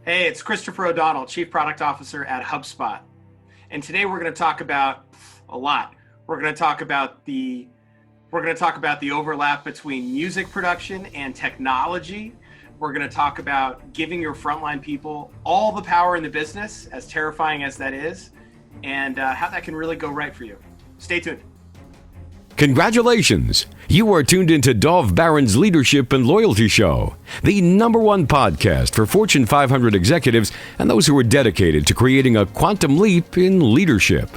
Hey, it's Christopher O'Donnell, Chief Product Officer at HubSpot. And today we're going to talk about a lot. We're going to talk about the overlap between music production and technology. We're going to talk about giving your frontline people all the power in the business, as terrifying as that is, and how that can really go right for you. Stay tuned. Congratulations! You are tuned into Dov Baron's Leadership and Loyalty Show, the #1 podcast for Fortune 500 executives and those who are dedicated to creating a quantum leap in leadership.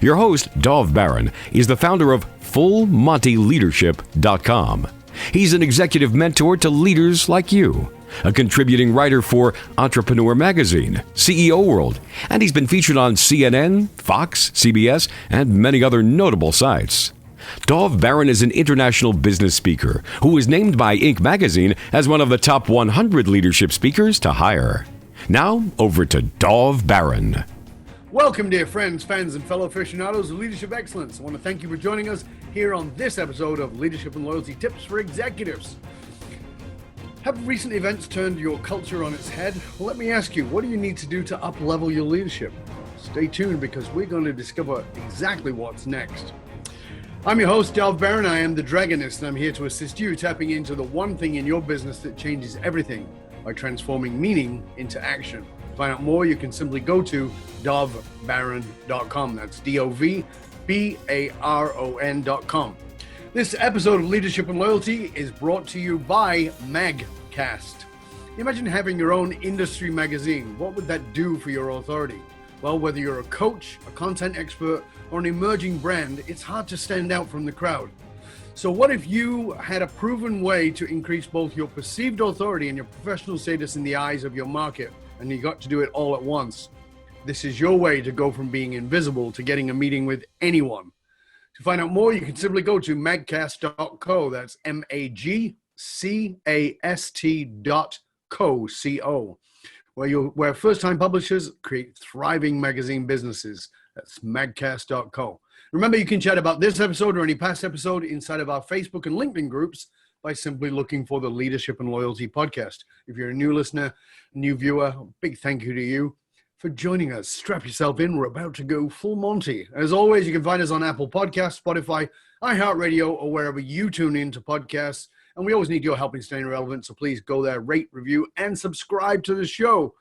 Your host, Dov Baron, is the founder of FullMontyLeadership.com. He's an executive mentor to leaders like you, a contributing writer for Entrepreneur Magazine, CEO World, and he's been featured on CNN, Fox, CBS, and many other notable sites. Dov Baron is an international business speaker who was named by Inc. magazine as one of the top 100 leadership speakers to hire. Now, over to Dov Baron. Welcome, dear friends, fans, and fellow aficionados of leadership excellence. I want to thank you for joining us here on this episode of Leadership and Loyalty Tips for Executives. Have recent events turned your culture on its head? Well, let me ask you, what do you need to do to up-level your leadership? Stay tuned because we're going to discover exactly what's next. I'm your host, Dov Baron. I am the Dragonist, and I'm here to assist you tapping into the one thing in your business that changes everything by transforming meaning into action. To find out more, you can simply go to dovbaron.com. That's DOVBARON.com. This episode of Leadership and Loyalty is brought to you by Magcast. Imagine having your own industry magazine. What would that do for your authority? Well, whether you're a coach, a content expert, or an emerging brand, it's hard to stand out from the crowd. So what if you had a proven way to increase both your perceived authority and your professional status in the eyes of your market, and you got to do it all at once? This is your way to go from being invisible to getting a meeting with anyone. To find out more, you can simply go to magcast.co. That's magcast.co, where first-time publishers create thriving magazine businesses. That's magcast.co. Remember, you can chat about this episode or any past episode inside of our Facebook and LinkedIn groups by simply looking for the Leadership and Loyalty podcast. If you're a new listener, new viewer, big thank you to you for joining us. Strap yourself in. We're about to go full Monty. As always, you can find us on Apple Podcasts, Spotify, iHeartRadio, or wherever you tune into podcasts. And we always need your help in staying relevant, so please go there, rate, review, and subscribe to the show.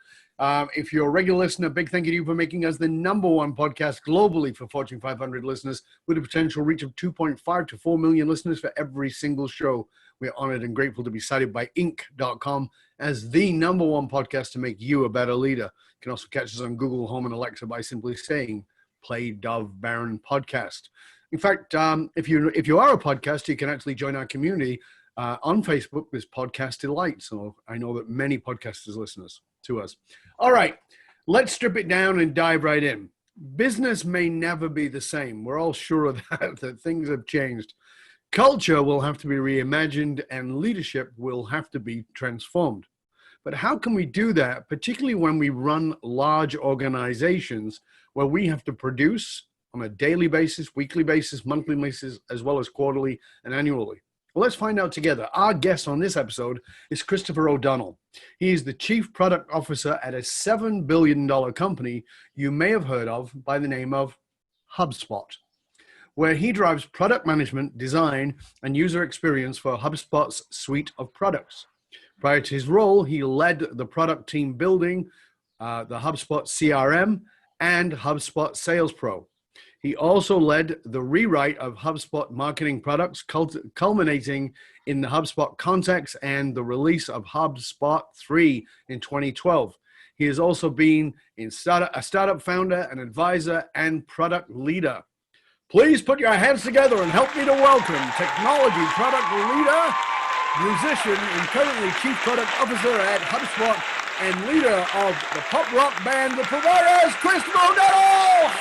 If you're a regular listener, big thank you to you for making us the #1 podcast globally for Fortune 500 listeners with a potential reach of 2.5 to 4 million listeners for every single show. We're honored and grateful to be cited by Inc.com as the #1 podcast to make you a better leader. You can also catch us on Google Home and Alexa by simply saying, play Dov Baron podcast. In fact, if you are a podcaster, you can actually join our community on Facebook. There's Podcast Delight. So I know that many podcasters listeners to us. All right, let's strip it down and dive right in. Business may never be the same. We're all sure of that things have changed. Culture will have to be reimagined and leadership will have to be transformed. But how can we do that, particularly when we run large organizations where we have to produce on a daily basis, weekly basis, monthly basis, as well as quarterly and annually? Well, let's find out together. Our guest on this episode is Christopher O'Donnell. He is the Chief Product Officer at a $7 billion company you may have heard of by the name of HubSpot, where he drives product management, design, and user experience for HubSpot's suite of products. Prior to his role, he led the product team building the HubSpot CRM and HubSpot Sales Pro. He also led the rewrite of HubSpot Marketing products, culminating in the HubSpot Contacts and the release of HubSpot 3 in 2012. He has also been a startup founder, an advisor, and product leader. Please put your hands together and help me to welcome technology product leader, musician, and currently Chief Product Officer at HubSpot and leader of the pop rock band The Providers, Christopher O'Donnell!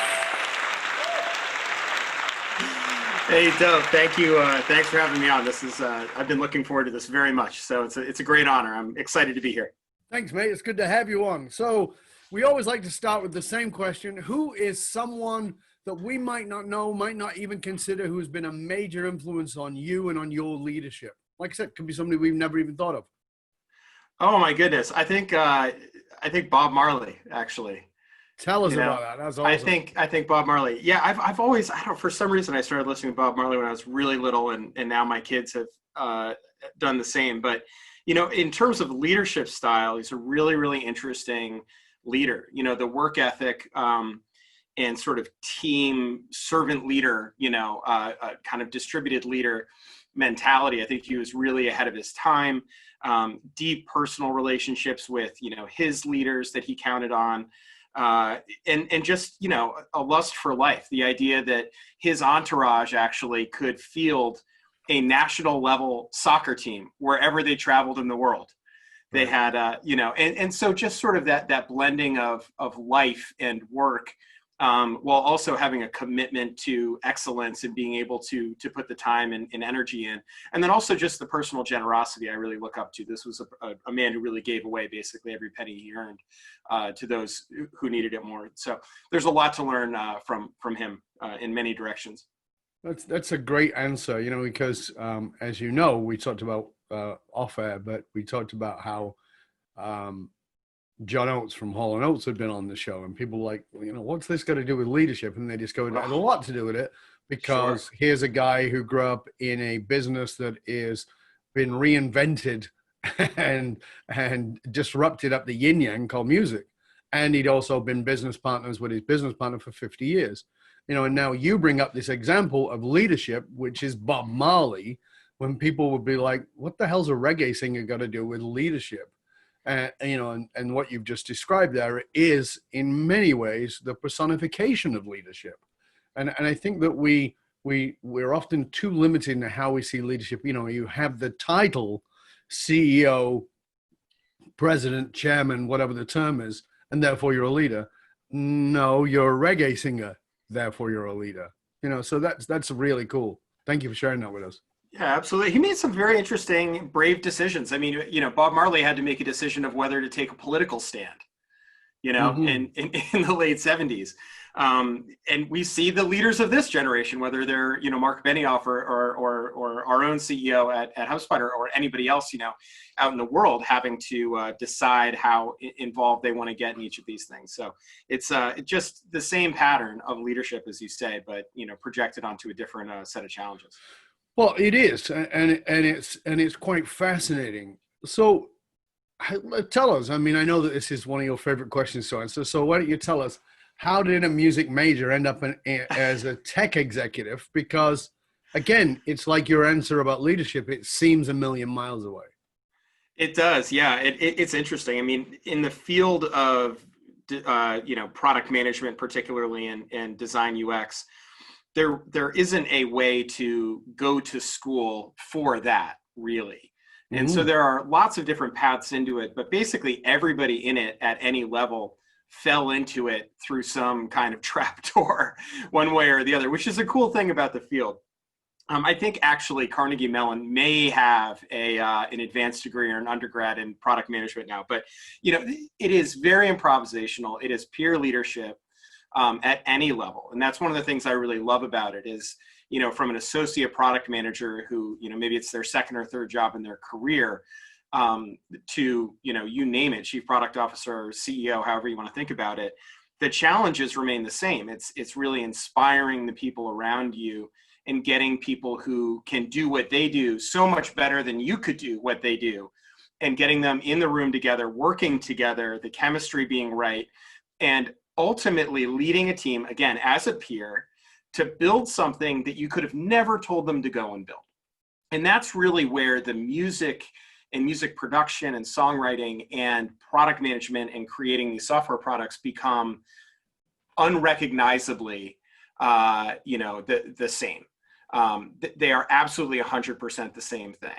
Hey, Dov, thank you. Thanks for having me on. This is I've been looking forward to this very much. So it's a great honor. I'm excited to be here. Thanks, mate. It's good to have you on. So we always like to start with the same question. Who is someone that we might not know, might not even consider, who has been a major influence on you and on your leadership? Like I said, could be somebody we've never even thought of. Oh my goodness. I think I think Bob Marley, actually. Tell us You know, about that. That's awesome. I think Bob Marley. Yeah, I've always, I don't, for some reason I started listening to Bob Marley when I was really little, and now my kids have done the same. But in terms of leadership style, he's a really, really interesting leader. The work ethic and sort of team servant leader, kind of distributed leader mentality. I think he was really ahead of his time. Deep personal relationships with his leaders that he counted on. And just, a lust for life, the idea that his entourage actually could field a national level soccer team wherever they traveled in the world. They had, and so just sort of that blending of life and work, while also having a commitment to excellence and being able to put the time and energy in. And then also just the personal generosity I really look up to. This was a man who really gave away basically every penny he earned to those who needed it more. So there's a lot to learn from him in many directions. That's a great answer, because as you know, we talked about off air, but we talked about how John Oates from Hall & Oates had been on the show, and people were like, what's this got to do with leadership? And they discovered it had a lot to do with it, because here's a guy who grew up in a business that is been reinvented and disrupted up the yin yang called music. And he'd also been business partners with his business partner for 50 years. And now you bring up this example of leadership, which is Bob Marley, when people would be like, what the hell's a reggae singer got to do with leadership? And what you've just described there is in many ways the personification of leadership. And I think that we're often too limited in how we see leadership. You have the title CEO, president, chairman, whatever the term is, and therefore you're a leader. No, you're a reggae singer, therefore you're a leader. So that's really cool. Thank you for sharing that with us. Yeah, absolutely. He made some very interesting, brave decisions. I mean, Bob Marley had to make a decision of whether to take a political stand, in the late 70s. And we see the leaders of this generation, whether they're, Mark Benioff or our own CEO at HubSpot or anybody else, out in the world, having to decide how involved they want to get in each of these things. So it's just the same pattern of leadership, as you say, but, projected onto a different set of challenges. Well, it is, and it's quite fascinating. So, tell us. I mean, I know that this is one of your favorite questions to answer. So, why don't you tell us, how did a music major end up as a tech executive? Because, again, it's like your answer about leadership. It seems a million miles away. It does, yeah. It's interesting. I mean, in the field of product management, particularly and design UX. There isn't a way to go to school for that, really. And so there are lots of different paths into it, but basically everybody in it at any level fell into it through some kind of trapdoor one way or the other, which is a cool thing about the field. I think actually Carnegie Mellon may have an advanced degree or an undergrad in product management now, but it is very improvisational. It is peer leadership. At any level. And that's one of the things I really love about it is, from an associate product manager who, maybe it's their second or third job in their career, to, you name it, chief product officer, or CEO, however you want to think about it, the challenges remain the same. It's really inspiring the people around you and getting people who can do what they do so much better than you could do what they do, and getting them in the room together, working together, the chemistry being right, and ultimately leading a team, again, as a peer, to build something that you could have never told them to go and build. And that's really where the music and music production and songwriting and product management and creating these software products become unrecognizably, the same. They are absolutely 100% the same thing.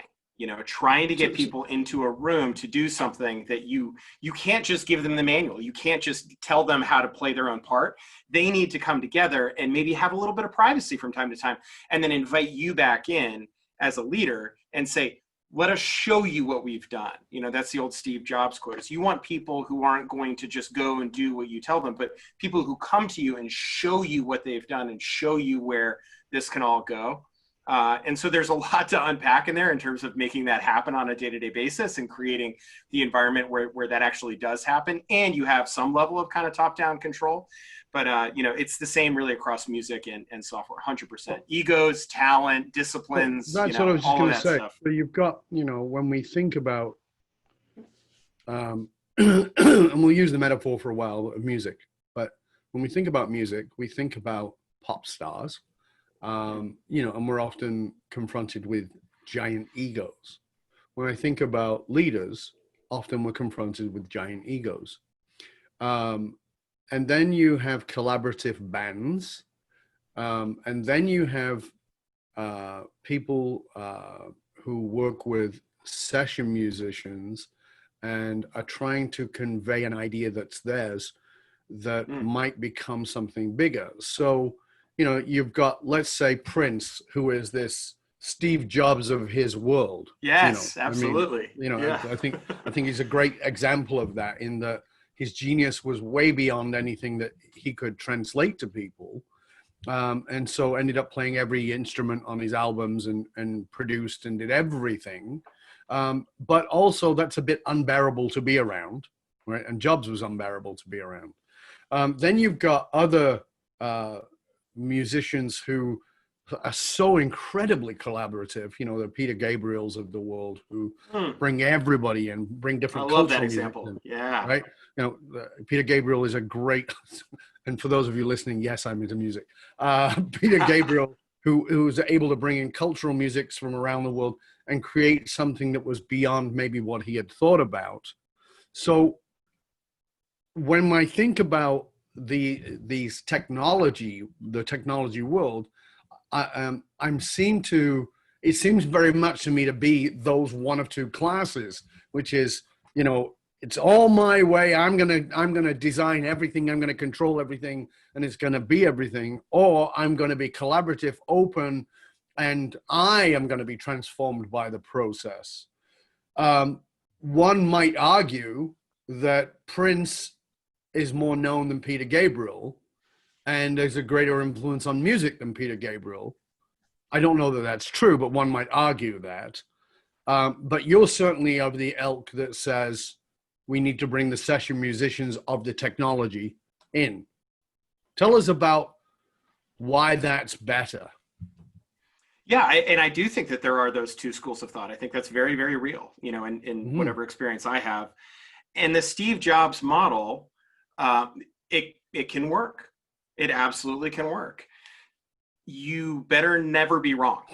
Trying to get people into a room to do something that you can't just give them the manual. You can't just tell them how to play their own part. They need to come together and maybe have a little bit of privacy from time to time, and then invite you back in as a leader and say, let us show you what we've done. That's the old Steve Jobs quote. Is you want people who aren't going to just go and do what you tell them, but people who come to you and show you what they've done and show you where this can all go. And so there's a lot to unpack in there in terms of making that happen on a day-to-day basis and creating the environment where that actually does happen. And you have some level of kind of top-down control. But, it's the same really across music and software, 100%. Egos, talent, disciplines, That's what I was just all going of to that say. stuff. So you've got, when we think about, and we'll use the metaphor for a while of music, but when we think about music, we think about pop stars, and we're often confronted with giant egos. When I think about leaders, often we're confronted with giant egos. And then you have collaborative bands, and then you have people who work with session musicians and are trying to convey an idea that's theirs that might become something bigger. So, you've got, let's say, Prince, who is this Steve Jobs of his world. Yes, absolutely. I think he's a great example of that, in that his genius was way beyond anything that he could translate to people. And so ended up playing every instrument on his albums and produced and did everything. But also that's a bit unbearable to be around, right? And Jobs was unbearable to be around. Then you've got other musicians who are so incredibly collaborative, the Peter Gabriels of the world, who bring everybody and bring different I love that cultural music example. in, Yeah. right? Peter Gabriel is a great, and for those of you listening, yes, I'm into music. Peter Gabriel, who was able to bring in cultural musics from around the world and create something that was beyond maybe what he had thought about. So when I think about the technology world, it seems very much to me to be those one of two classes, which is, it's all my way. I'm gonna design everything. I'm gonna control everything, and it's gonna be everything. Or I'm gonna be collaborative, open, and I am gonna be transformed by the process. One might argue that Prince is more known than Peter Gabriel, and there's a greater influence on music than Peter Gabriel. I don't know that that's true, but one might argue that. But you're certainly of the ilk that says we need to bring the session musicians of the technology in. Tell us about why that's better. Yeah, and I do think that there are those two schools of thought. I think that's very, very real, in whatever experience I have. And the Steve Jobs model, it can work. It absolutely can work. You better never be wrong.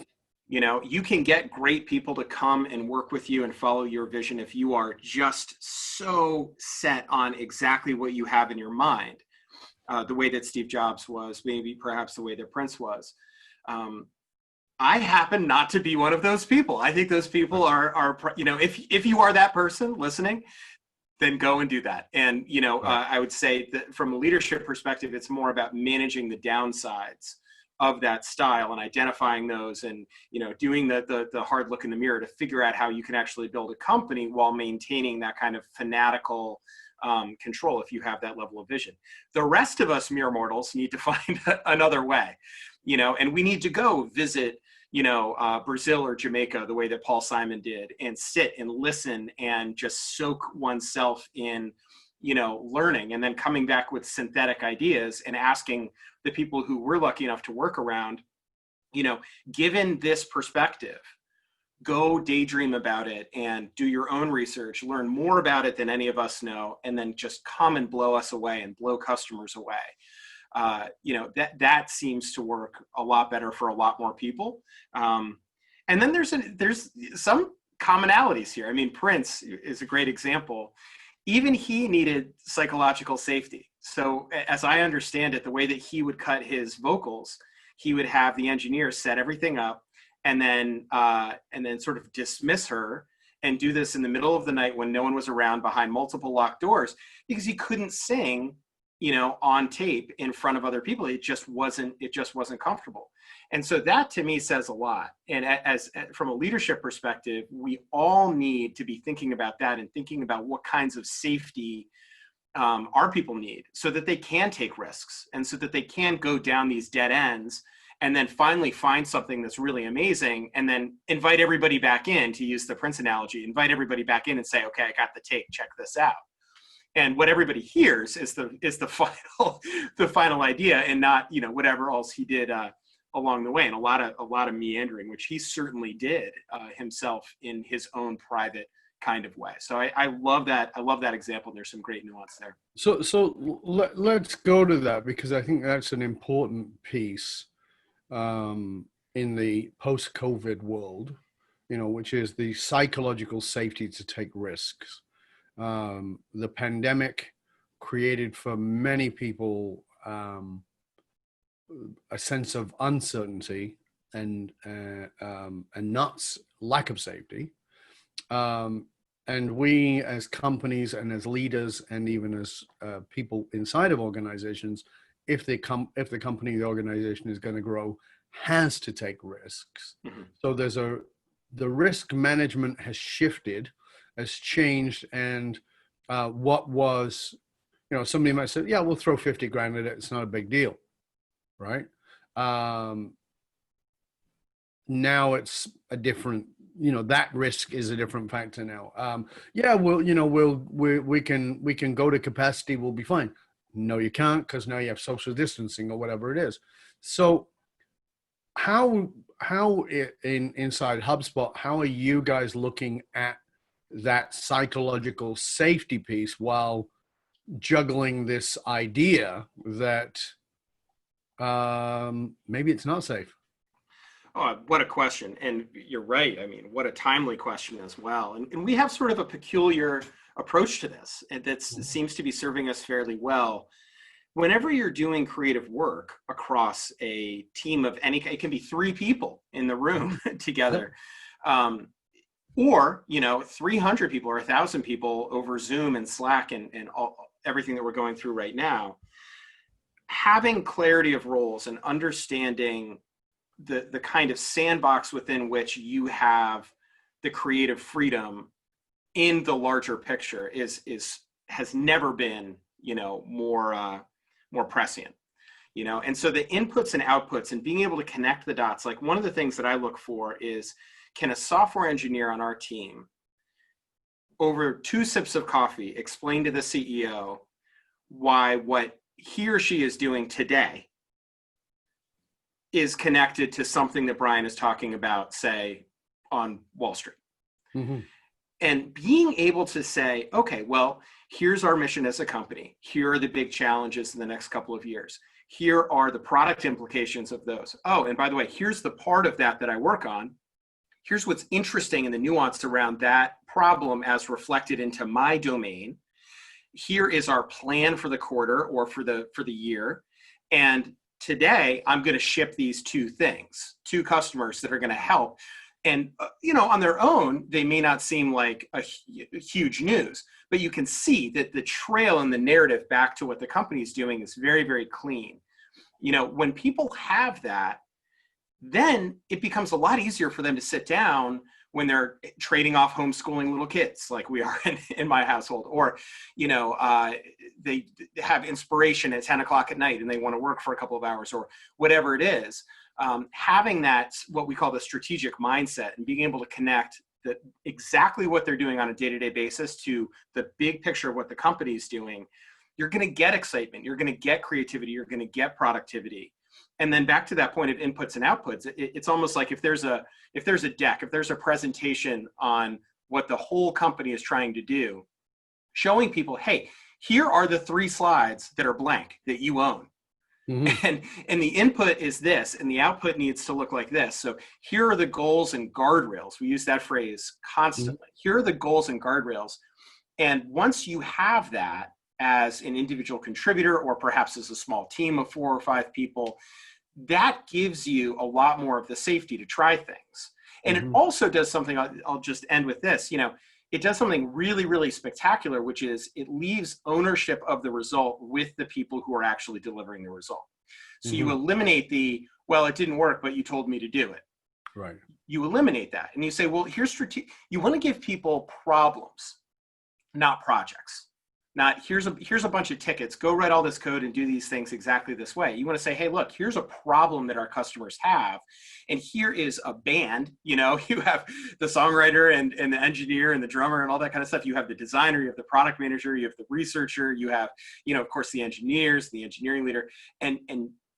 You can get great people to come and work with you and follow your vision if you are just so set on exactly what you have in your mind, the way that Steve Jobs was, maybe perhaps the way that Prince was. I happen not to be one of those people. I think those people are if you are that person listening, then go and do that. And, I would say that from a leadership perspective, it's more about managing the downsides of that style and identifying those and, doing the hard look in the mirror to figure out how you can actually build a company while maintaining that kind of fanatical control if you have that level of vision. The rest of us mere mortals need to find another way, and we need to go visit Brazil or Jamaica the way that Paul Simon did, and sit and listen and just soak oneself in, learning, and then coming back with synthetic ideas and asking the people who we're lucky enough to work around, given this perspective, go daydream about it and do your own research, learn more about it than any of us know, and then just come and blow us away and blow customers away. That seems to work a lot better for a lot more people. And then there's some commonalities here. I mean, Prince is a great example. Even he needed psychological safety. So as I understand it, the way that he would cut his vocals, he would have the engineer set everything up and then sort of dismiss her and do this in the middle of the night when no one was around behind multiple locked doors, because he couldn't sing on tape in front of other people. It just wasn't comfortable. And so that to me says a lot. And as from a leadership perspective, we all need to be thinking about that and thinking about what kinds of safety our people need so that they can take risks and so that they can go down these dead ends and then finally find something that's really amazing, and then invite everybody back in, to use the Prince analogy, invite everybody back in and say, okay, I got the take, check this out. And what everybody hears is the final idea, and not, whatever else he did along the way, and a lot of meandering, which he certainly did himself in his own private kind of way. So I love that. I love that example. There's some great nuance there. Let's go to that, because I think that's an important piece in the post-COVID world, which is the psychological safety to take risks. The pandemic created for many people a sense of uncertainty and lack of safety. And we, as companies and as leaders, and even as people inside of organizations, if the company, the organization is going to grow, has to take risks. Mm-hmm. So the risk management has shifted, has changed, and what was, somebody might say, yeah, we'll throw 50 grand at it, it's not a big deal, right? Now it's a different, that risk is a different factor now. Yeah, we can go to capacity, we'll be fine. No, you can't, because now you have social distancing or whatever it is. So how inside HubSpot, how are you guys looking at that psychological safety piece while juggling this idea that maybe it's not safe? Oh, what a question. And you're right. I mean, what a timely question as well. And we have sort of a peculiar approach to this that seems to be serving us fairly well. Whenever you're doing creative work across a team of any, it can be 3 people in the room together, or 300 people or 1,000 people over Zoom and Slack and everything that we're going through right now. Having clarity of roles and understanding the kind of sandbox within which you have the creative freedom in the larger picture has never been more prescient, and so the inputs and outputs and being able to connect the dots. Like, one of the things that I look for is, can a software engineer on our team, over 2 sips of coffee, explain to the CEO why what he or she is doing today is connected to something that Brian is talking about, say, on Wall Street. Mm-hmm. And being able to say, okay, well, here's our mission as a company. Here are the big challenges in the next couple of years. Here are the product implications of those. Oh, and by the way, here's the part of that I work on. Here's what's interesting in the nuance around that problem as reflected into my domain. Here is our plan for the quarter or for the year. And today, I'm going to ship these 2 things to customers that are going to help. And, on their own, they may not seem like a huge news, but you can see that the trail and the narrative back to what the company is doing is very, very clean. When people have that, then it becomes a lot easier for them to sit down when they're trading off homeschooling little kids, like we are in my household, or, they have inspiration at 10 o'clock at night and they want to work for a couple of hours or whatever it is. Having that, what we call the strategic mindset, and being able to connect exactly what they're doing on a day-to-day basis to the big picture of what the company is doing, you're going to get excitement, you're going to get creativity, you're going to get productivity. And then back to that point of inputs and outputs, it's almost like if there's a deck, if there's a presentation on what the whole company is trying to do, showing people, hey, here are the 3 slides that are blank that you own. Mm-hmm. And the input is this, and the output needs to look like this. So here are the goals and guardrails. We use that phrase constantly. Mm-hmm. Here are the goals and guardrails. And once you have that as an individual contributor, or perhaps as a small team of 4 or 5 people, that gives you a lot more of the safety to try things. And mm-hmm. It also does something, I'll just end with this, it does something really, really spectacular, which is it leaves ownership of the result with the people who are actually delivering the result. So mm-hmm. You eliminate well, it didn't work, but you told me to do it. Right. You eliminate that. And you say, well, here's you want to give people problems, not projects. not here's a bunch of tickets, go write all this code and do these things exactly this way. You want to say, hey, look, here's a problem that our customers have, and here is a band. You know, you have the songwriter and the engineer and the drummer and all that kind of stuff. You have the designer, you have the product manager, you have the researcher, you have, you know, of course, the engineers, the engineering leader, and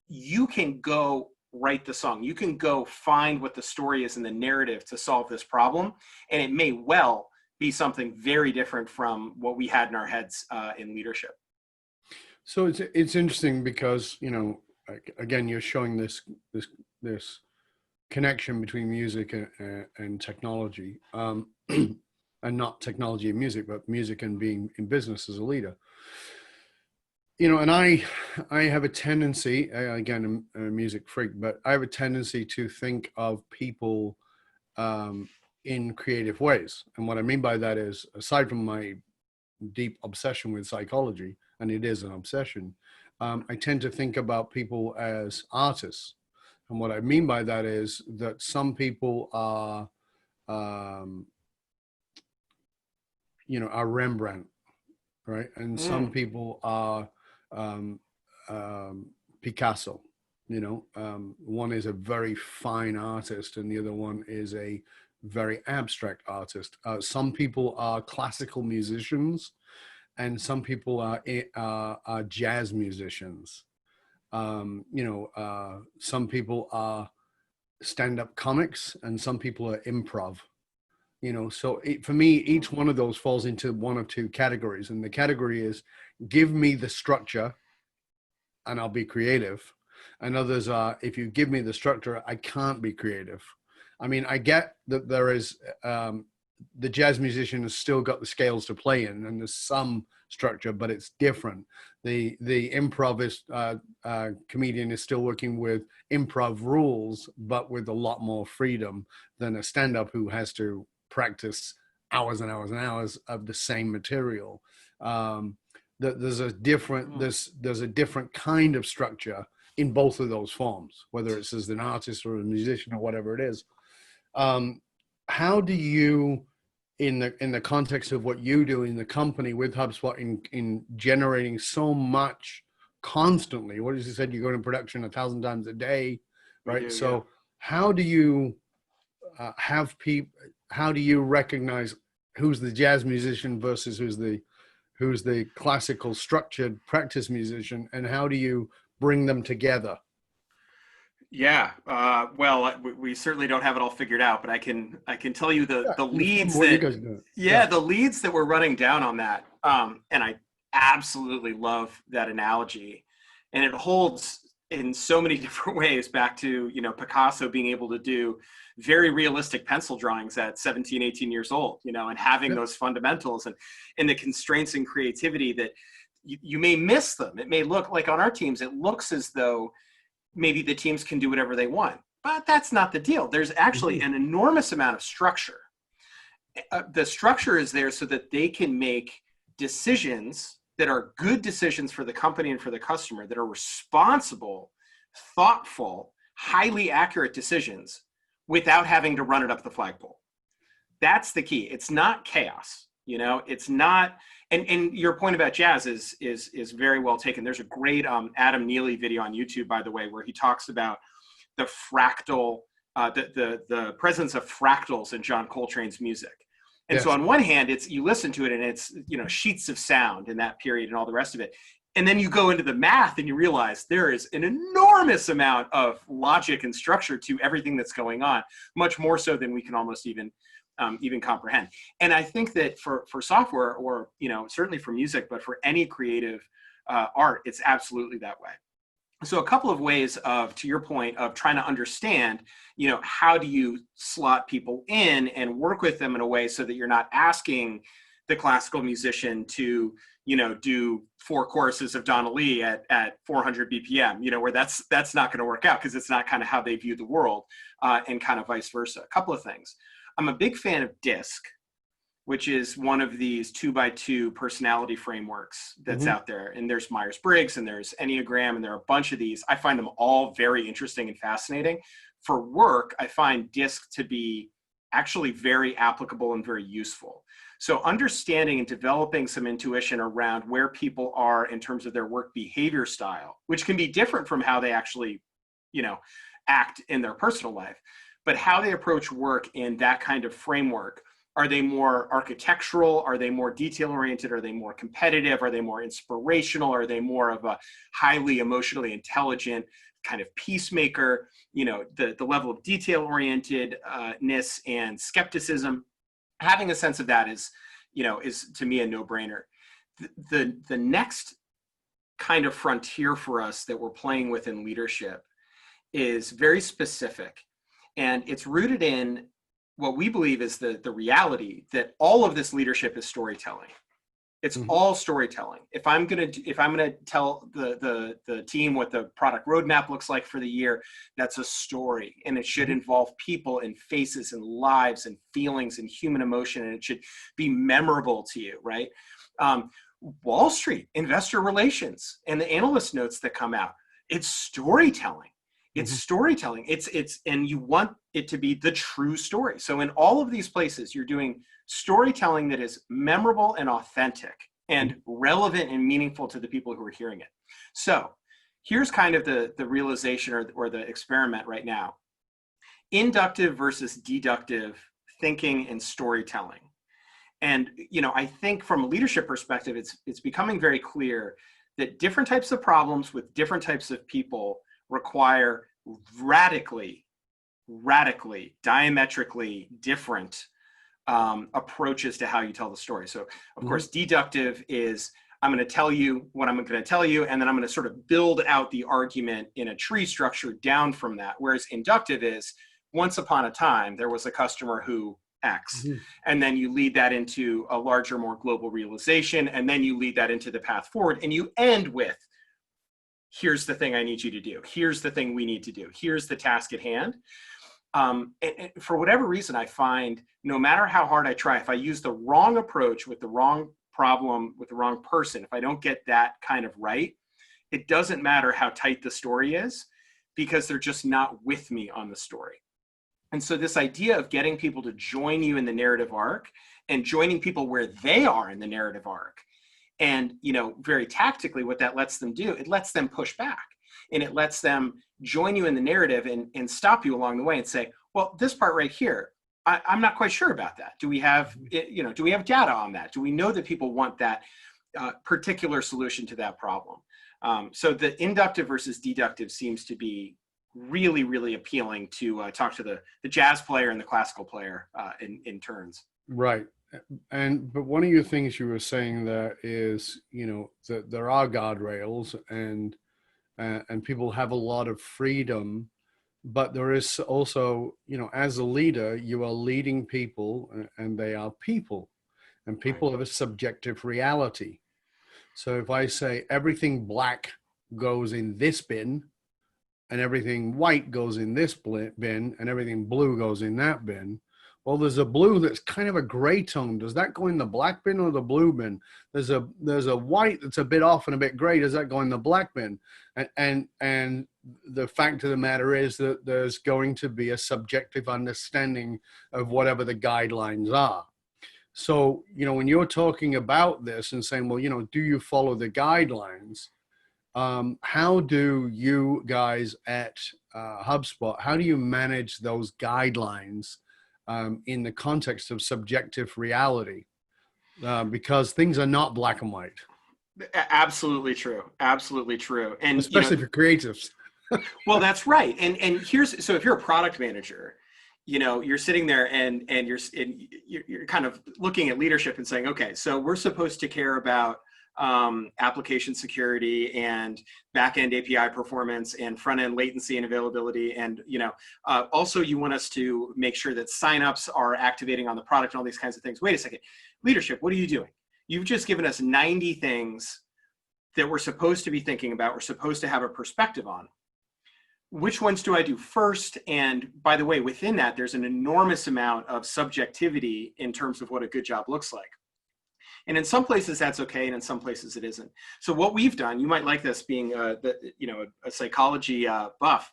you can go write the song. You can go find what the story is in the narrative to solve this problem, and it may well be something very different from what we had in our heads in leadership. So it's interesting because, you know, again, you're showing this connection between music and technology, and not technology and music, but music and being in business as a leader. You know, and I have a tendency, again, I'm a music freak, but I have a tendency to think of people in creative ways. And what I mean by that is, aside from my deep obsession with psychology, and it is an obsession, I tend to think about people as artists. And what I mean by that is that some people are, you know, are Rembrandt, right? And some people are Picasso. You know, one is a very fine artist and the other one is a very abstract artist. Some people are classical musicians and some people are jazz musicians. You know, some people are stand-up comics and some people are improv. You know, so for me, each one of those falls into one of two categories. And the category is, give me the structure and I'll be creative. And others are, if you give me the structure, I can't be creative. I mean, I get that there is, the jazz musician has still got the scales to play in and there's some structure, but it's different. The improvist comedian is still working with improv rules, but with a lot more freedom than a stand-up who has to practice hours and hours and hours of the same material. There's a different kind of structure in both of those forms, whether it's as an artist or a musician or whatever it is. How do you, in the context of what you do in the company with HubSpot, in generating so much constantly, what as you said, you go into production 1,000 times a day, right? So how do you have people, how do you recognize who's the jazz musician versus who's the classical structured practice musician, and how do you bring them together? Yeah, well, we certainly don't have it all figured out, but I can tell you the leads that the leads that we're running down on that, and I absolutely love that analogy, and it holds in so many different ways back to, you know, Picasso being able to do very realistic pencil drawings at 17, 18 years old, you know, and having those fundamentals and the constraints and creativity that you may miss them. It may look like on our teams, it looks as though maybe the teams can do whatever they want, but that's not the deal. There's actually an enormous amount of structure. The structure is there so that they can make decisions that are good decisions for the company and for the customer, that are responsible, thoughtful, highly accurate decisions without having to run it up the flagpole. That's the key. It's not chaos, you know, it's not, and your point about jazz is very well taken. There's a great Adam Neely video on YouTube, by the way, where he talks about the fractal, the presence of fractals in John Coltrane's music. And so on one hand, it's, you listen to it and it's, you know, sheets of sound in that period and all the rest of it. And then you go into the math and you realize there is an enormous amount of logic and structure to everything that's going on, much more so than we can almost even comprehend. And I think that for software, or, you know, certainly for music, but for any creative art, it's absolutely that way. So a couple of ways of, to your point, of trying to understand, you know, how do you slot people in and work with them in a way so that you're not asking the classical musician to, you know, do 4 choruses of Donna Lee at 400 BPM, you know, where that's not going to work out because it's not kind of how they view the world, and kind of vice versa. A couple of things. I'm a big fan of DISC, which is one of these 2x2 personality frameworks that's out there. And there's Myers-Briggs and there's Enneagram, and there are a bunch of these. I find them all very interesting and fascinating. For work, I find DISC to be actually very applicable and very useful. So understanding and developing some intuition around where people are in terms of their work behavior style, which can be different from how they actually, act in their personal life, but how they approach work in that kind of framework. Are they more architectural? Are they more detail oriented? Are they more competitive? Are they more inspirational? Are they more of a highly emotionally intelligent kind of peacemaker? The level of detail orientedness and skepticism. Having a sense of that is to me a no-brainer. The next kind of frontier for us that we're playing with in leadership is very specific, and it's rooted in what we believe is the reality that all of this leadership is storytelling. It's all storytelling. If I'm gonna tell the team what the product roadmap looks like for the year, that's a story, and it should involve people and faces and lives and feelings and human emotion, and it should be memorable to you, right? Wall Street, investor relations, and the analyst notes that come out, it's storytelling. It's storytelling. And you want it to be the true story. So in all of these places, you're doing storytelling that is memorable and authentic and relevant and meaningful to the people who are hearing it. So here's kind of the realization or the experiment right now. Inductive versus deductive thinking and storytelling. And, I think from a leadership perspective, it's becoming very clear that different types of problems with different types of people require radically, diametrically different approaches to how you tell the story. So, of course, deductive is I'm going to tell you what I'm going to tell you, and then I'm going to sort of build out the argument in a tree structure down from that. Whereas inductive is once upon a time, there was a customer who X, and then you lead that into a larger, more global realization, and then you lead that into the path forward, and you end with, here's the thing I need you to do. Here's the thing we need to do. Here's the task at hand. And for whatever reason, I find no matter how hard I try, if I use the wrong approach with the wrong problem, with the wrong person, if I don't get that kind of right, it doesn't matter how tight the story is because they're just not with me on the story. And so this idea of getting people to join you in the narrative arc and joining people where they are in the narrative arc, and, very tactically what that lets them do, it lets them push back and it lets them join you in the narrative and stop you along the way and say, well, this part right here, I'm not quite sure about that. Do we have data on that? Do we know that people want that particular solution to that problem? So the inductive versus deductive seems to be really, really appealing to talk to the jazz player and the classical player in turns. Right. But one of your things you were saying there is, that there are guardrails and people have a lot of freedom, but there is also, as a leader, you are leading people and they are people, and people have a subjective reality. So if I say everything black goes in this bin and everything white goes in this bin and everything blue goes in that bin, well, there's a blue that's kind of a gray tone. Does that go in the black bin or the blue bin? There's a white that's a bit off and a bit gray. Does that go in the black bin? And the fact of the matter is that there's going to be a subjective understanding of whatever the guidelines are. So, when you're talking about this and saying, well, do you follow the guidelines? How do you guys at HubSpot, how do you manage those guidelines in the context of subjective reality? Because things are not black and white. Absolutely true. Absolutely true. And especially for creatives. Well, that's right. And so if you're a product manager, you're sitting there and you're kind of looking at leadership and saying, okay, so we're supposed to care about application security and back-end API performance and front-end latency and availability. And, also you want us to make sure that signups are activating on the product and all these kinds of things. Wait a second, leadership, what are you doing? You've just given us 90 things that we're supposed to be thinking about, we're supposed to have a perspective on. Which ones do I do first? And by the way, within that, there's an enormous amount of subjectivity in terms of what a good job looks like. And in some places that's okay, and in some places it isn't. So what we've done, you might like this being a psychology buff,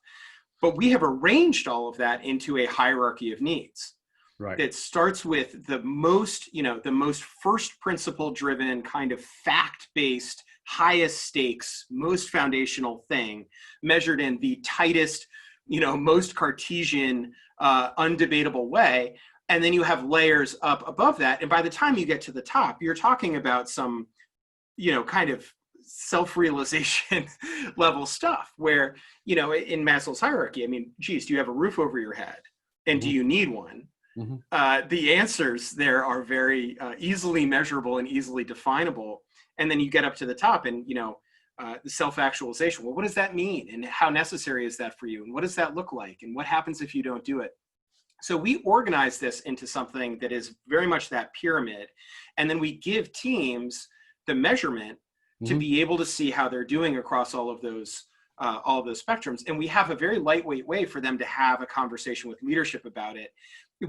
but we have arranged all of that into a hierarchy of needs. Right. that starts with the most, the most first principle driven kind of fact-based, highest stakes, most foundational thing measured in the tightest, most Cartesian, undebatable way. And then you have layers up above that. And by the time you get to the top, you're talking about some, kind of self-realization level stuff where, in Maslow's hierarchy, I mean, geez, do you have a roof over your head? And do you need one? The answers there are very easily measurable and easily definable. And then you get up to the top and, the self-actualization. Well, what does that mean? And how necessary is that for you? And what does that look like? And what happens if you don't do it? So we organize this into something that is very much that pyramid. And then we give teams the measurement to be able to see how they're doing across all of those spectrums. And we have a very lightweight way for them to have a conversation with leadership about it,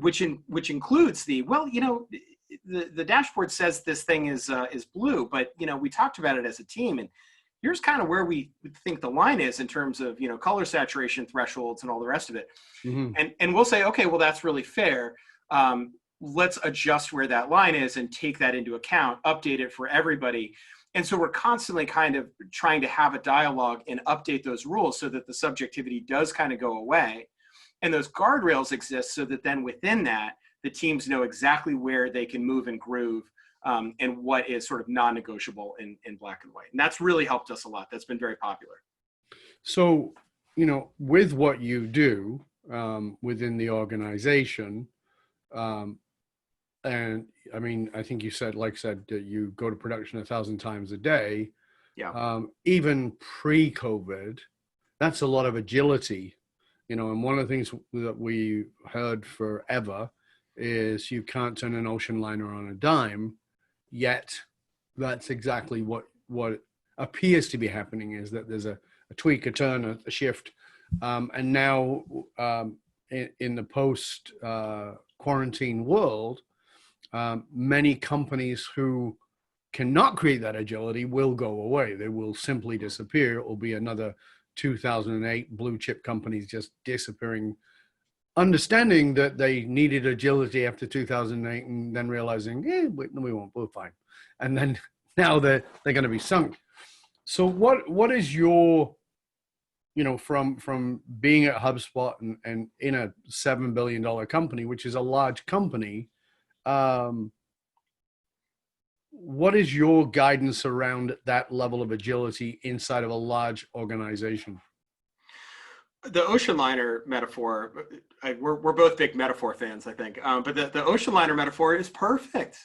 which includes the dashboard says this thing is blue, but we talked about it as a team, and here's kind of where we think the line is in terms of color saturation thresholds and all the rest of it. And we'll say, okay, well, that's really fair. Let's adjust where that line is and take that into account, update it for everybody. And so we're constantly kind of trying to have a dialogue and update those rules so that the subjectivity does kind of go away. And those guardrails exist so that then within that, the teams know exactly where they can move and groove, and what is sort of non-negotiable in black and white. And that's really helped us a lot. That's been very popular. So, with what you do within the organization, and I mean, I think you said, that you go to production 1,000 times a day. Yeah. Even pre-COVID, that's a lot of agility, and one of the things that we heard forever is you can't turn an ocean liner on a dime, yet that's exactly what appears to be happening, is that there's a tweak, a turn, a shift. And now in the post quarantine world, many companies who cannot create that agility will go away. They will simply disappear. It will be another 2008 blue chip companies just disappearing, understanding that they needed agility after 2008 and then realizing, we won't, we're fine. And then now they're going to be sunk. So what is your, from being at HubSpot and in a $7 billion company, which is a large company, what is your guidance around that level of agility inside of a large organization? The ocean liner metaphor, we're both big metaphor fans, I think. But the ocean liner metaphor is perfect.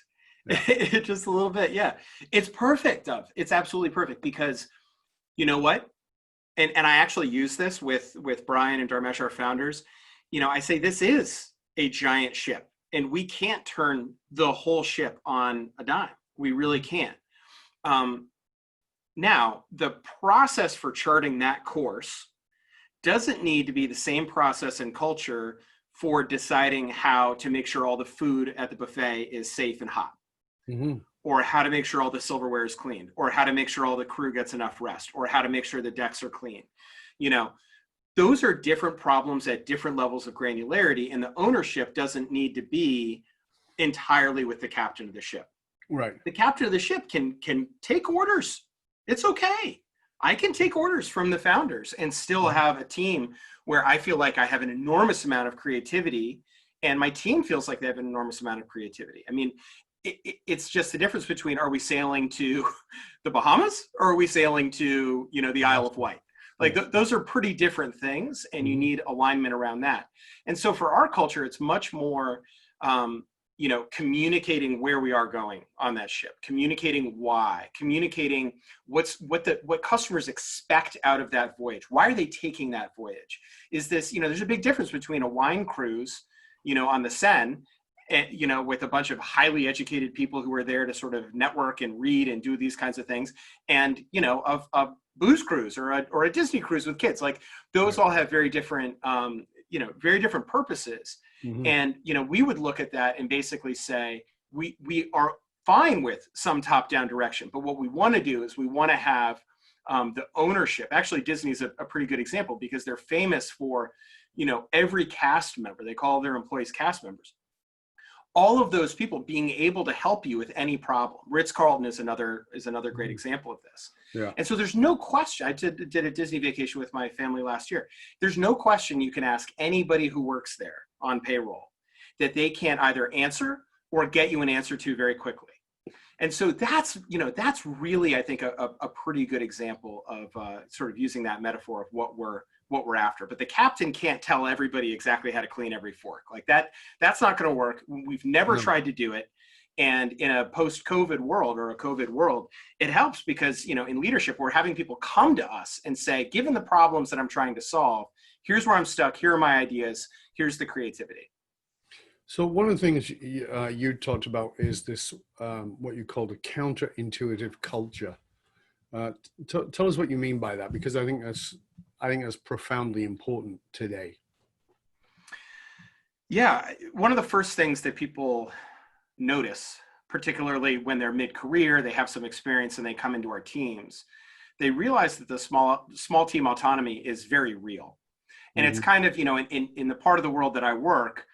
Yeah. Just a little bit. Yeah, it's perfect. It's absolutely perfect, because you know what? And I actually use this with Brian and Dharmesh, our founders. I say this is a giant ship, and we can't turn the whole ship on a dime. We really can't. Now, the process for charting that course doesn't need to be the same process and culture for deciding how to make sure all the food at the buffet is safe and hot, or how to make sure all the silverware is cleaned, or how to make sure all the crew gets enough rest, or how to make sure the decks are clean. Those are different problems at different levels of granularity, and the ownership doesn't need to be entirely with the captain of the ship. Right. The captain of the ship can take orders. It's okay. I can take orders from the founders and still have a team where I feel like I have an enormous amount of creativity, and my team feels like they have an enormous amount of creativity. I mean, it's just the difference between, are we sailing to the Bahamas, or are we sailing to, the Isle of Wight? Like those are pretty different things, and you need alignment around that. And so for our culture, it's much more, communicating where we are going on that ship, communicating why, communicating what customers expect out of that voyage. Why are they taking that voyage? Is this, there's a big difference between a wine cruise, on the Seine, and, with a bunch of highly educated people who are there to sort of network and read and do these kinds of things, and, a booze cruise or a Disney cruise with kids. Like those all have very different, very different purposes. And, we would look at that and basically say, we are fine with some top-down direction, but what we want to do is we want to have the ownership. Actually, Disney's a pretty good example, because they're famous for, every cast member, they call their employees cast members. all of those people being able to help you with any problem. Ritz-Carlton is another great example of this. Yeah. And so there's no question. I did a Disney vacation with my family last year. There's no question you can ask anybody who works there on payroll that they can't either answer or get you an answer to very quickly. And so that's really, I think, a pretty good example of sort of using that metaphor of what we're after. But the captain can't tell everybody exactly how to clean every fork. Like that's not going to work. We've never tried to do it. And in a post-COVID world or a COVID world, it helps because, in leadership, we're having people come to us and say, given the problems that I'm trying to solve, here's where I'm stuck. Here are my ideas. Here's the creativity. So one of the things you talked about is this, what you called a counterintuitive culture. Tell us what you mean by that, because I think that's profoundly important today. Yeah, one of the first things that people notice, particularly when they're mid-career, they have some experience and they come into our teams, they realize that the small team autonomy is very real. And it's kind of, in the part of the world that I work,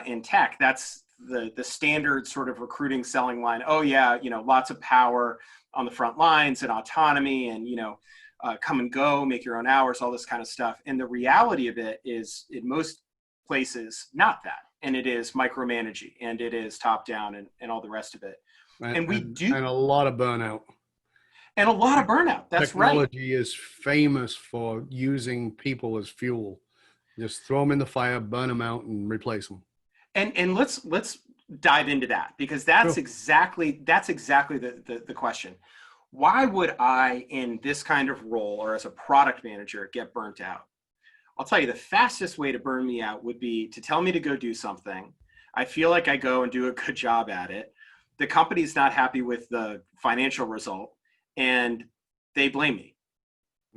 in tech, that's the standard sort of recruiting selling line. Oh yeah, lots of power on the front lines and autonomy and, come and go, make your own hours, all this kind of stuff. And the reality of it is in most places, not that. And it is micromanaging and it is top down and all the rest of it. And a lot of burnout. And a lot of burnout. That's Technology is famous for using people as fuel. Just throw them in the fire, burn them out, and replace them. And let's dive into that, because that's exactly the question. Why would I, in this kind of role or as a product manager, get burnt out? I'll tell you, the fastest way to burn me out would be to tell me to go do something. I feel like I go and do a good job at it. The company's not happy with the financial result, and they blame me.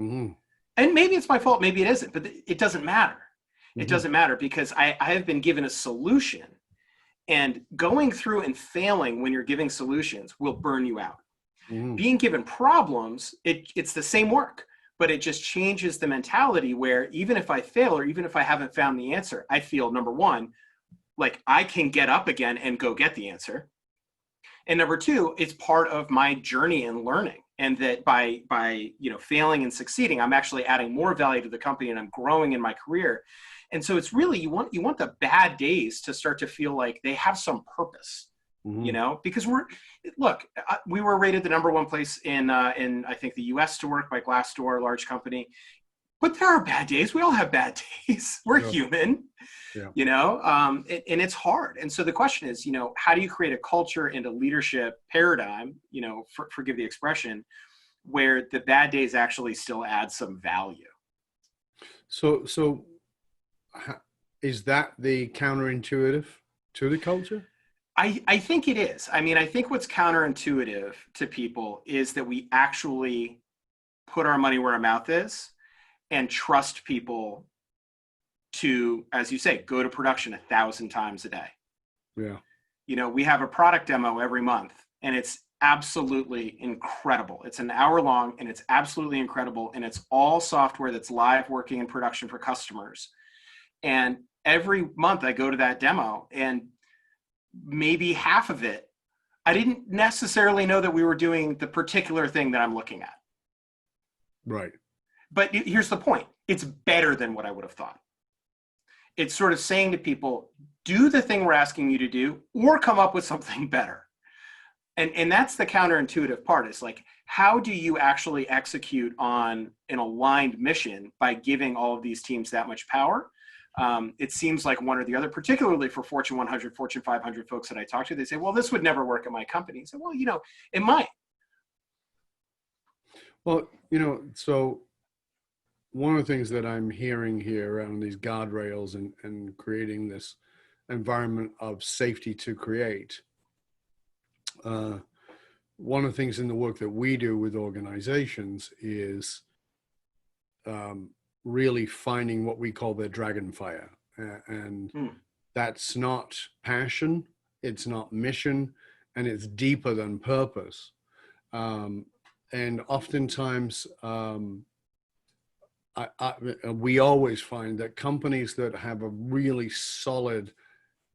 Mm-hmm. And maybe it's my fault, maybe it isn't, but it doesn't matter. It doesn't matter, because I have been given a solution, and going through and failing when you're giving solutions will burn you out. Being given problems, it's the same work, but it just changes the mentality where even if I fail or even if I haven't found the answer, I feel, number one, like I can get up again and go get the answer. And number two, it's part of my journey in learning. And that by failing and succeeding, I'm actually adding more value to the company and I'm growing in my career. And so it's really, you want the bad days to start to feel like they have some purpose, because we were rated the number one place in I think the US to work by Glassdoor, a large company. But there are bad days. We all have bad days. We're human, and it's hard. And so the question is, how do you create a culture and a leadership paradigm, forgive the expression, where the bad days actually still add some value? So is that the counterintuitive to the culture? I think it is. I mean, I think what's counterintuitive to people is that we actually put our money where our mouth is and trust people to, as you say, go to production 1,000 times a day. Yeah. We have a product demo every month, and it's absolutely incredible. It's an hour long, and it's absolutely incredible. And it's all software that's live working in production for customers. And every month I go to that demo, and maybe half of it, I didn't necessarily know that we were doing the particular thing that I'm looking at. Right. But here's the point. It's better than what I would have thought. It's sort of saying to people, do the thing we're asking you to do, or come up with something better. And that's the counterintuitive part. It's like, how do you actually execute on an aligned mission by giving all of these teams that much power? It seems like one or the other, particularly for Fortune 100, Fortune 500 folks that I talk to, they say, well, this would never work at my company. So, well, it might. Well, so one of the things that I'm hearing here around these guardrails and creating this environment of safety to create, one of the things in the work that we do with organizations is really finding what we call their dragon fire. And that's not passion, it's not mission, and it's deeper than purpose. And oftentimes, we always find that companies that have a really solid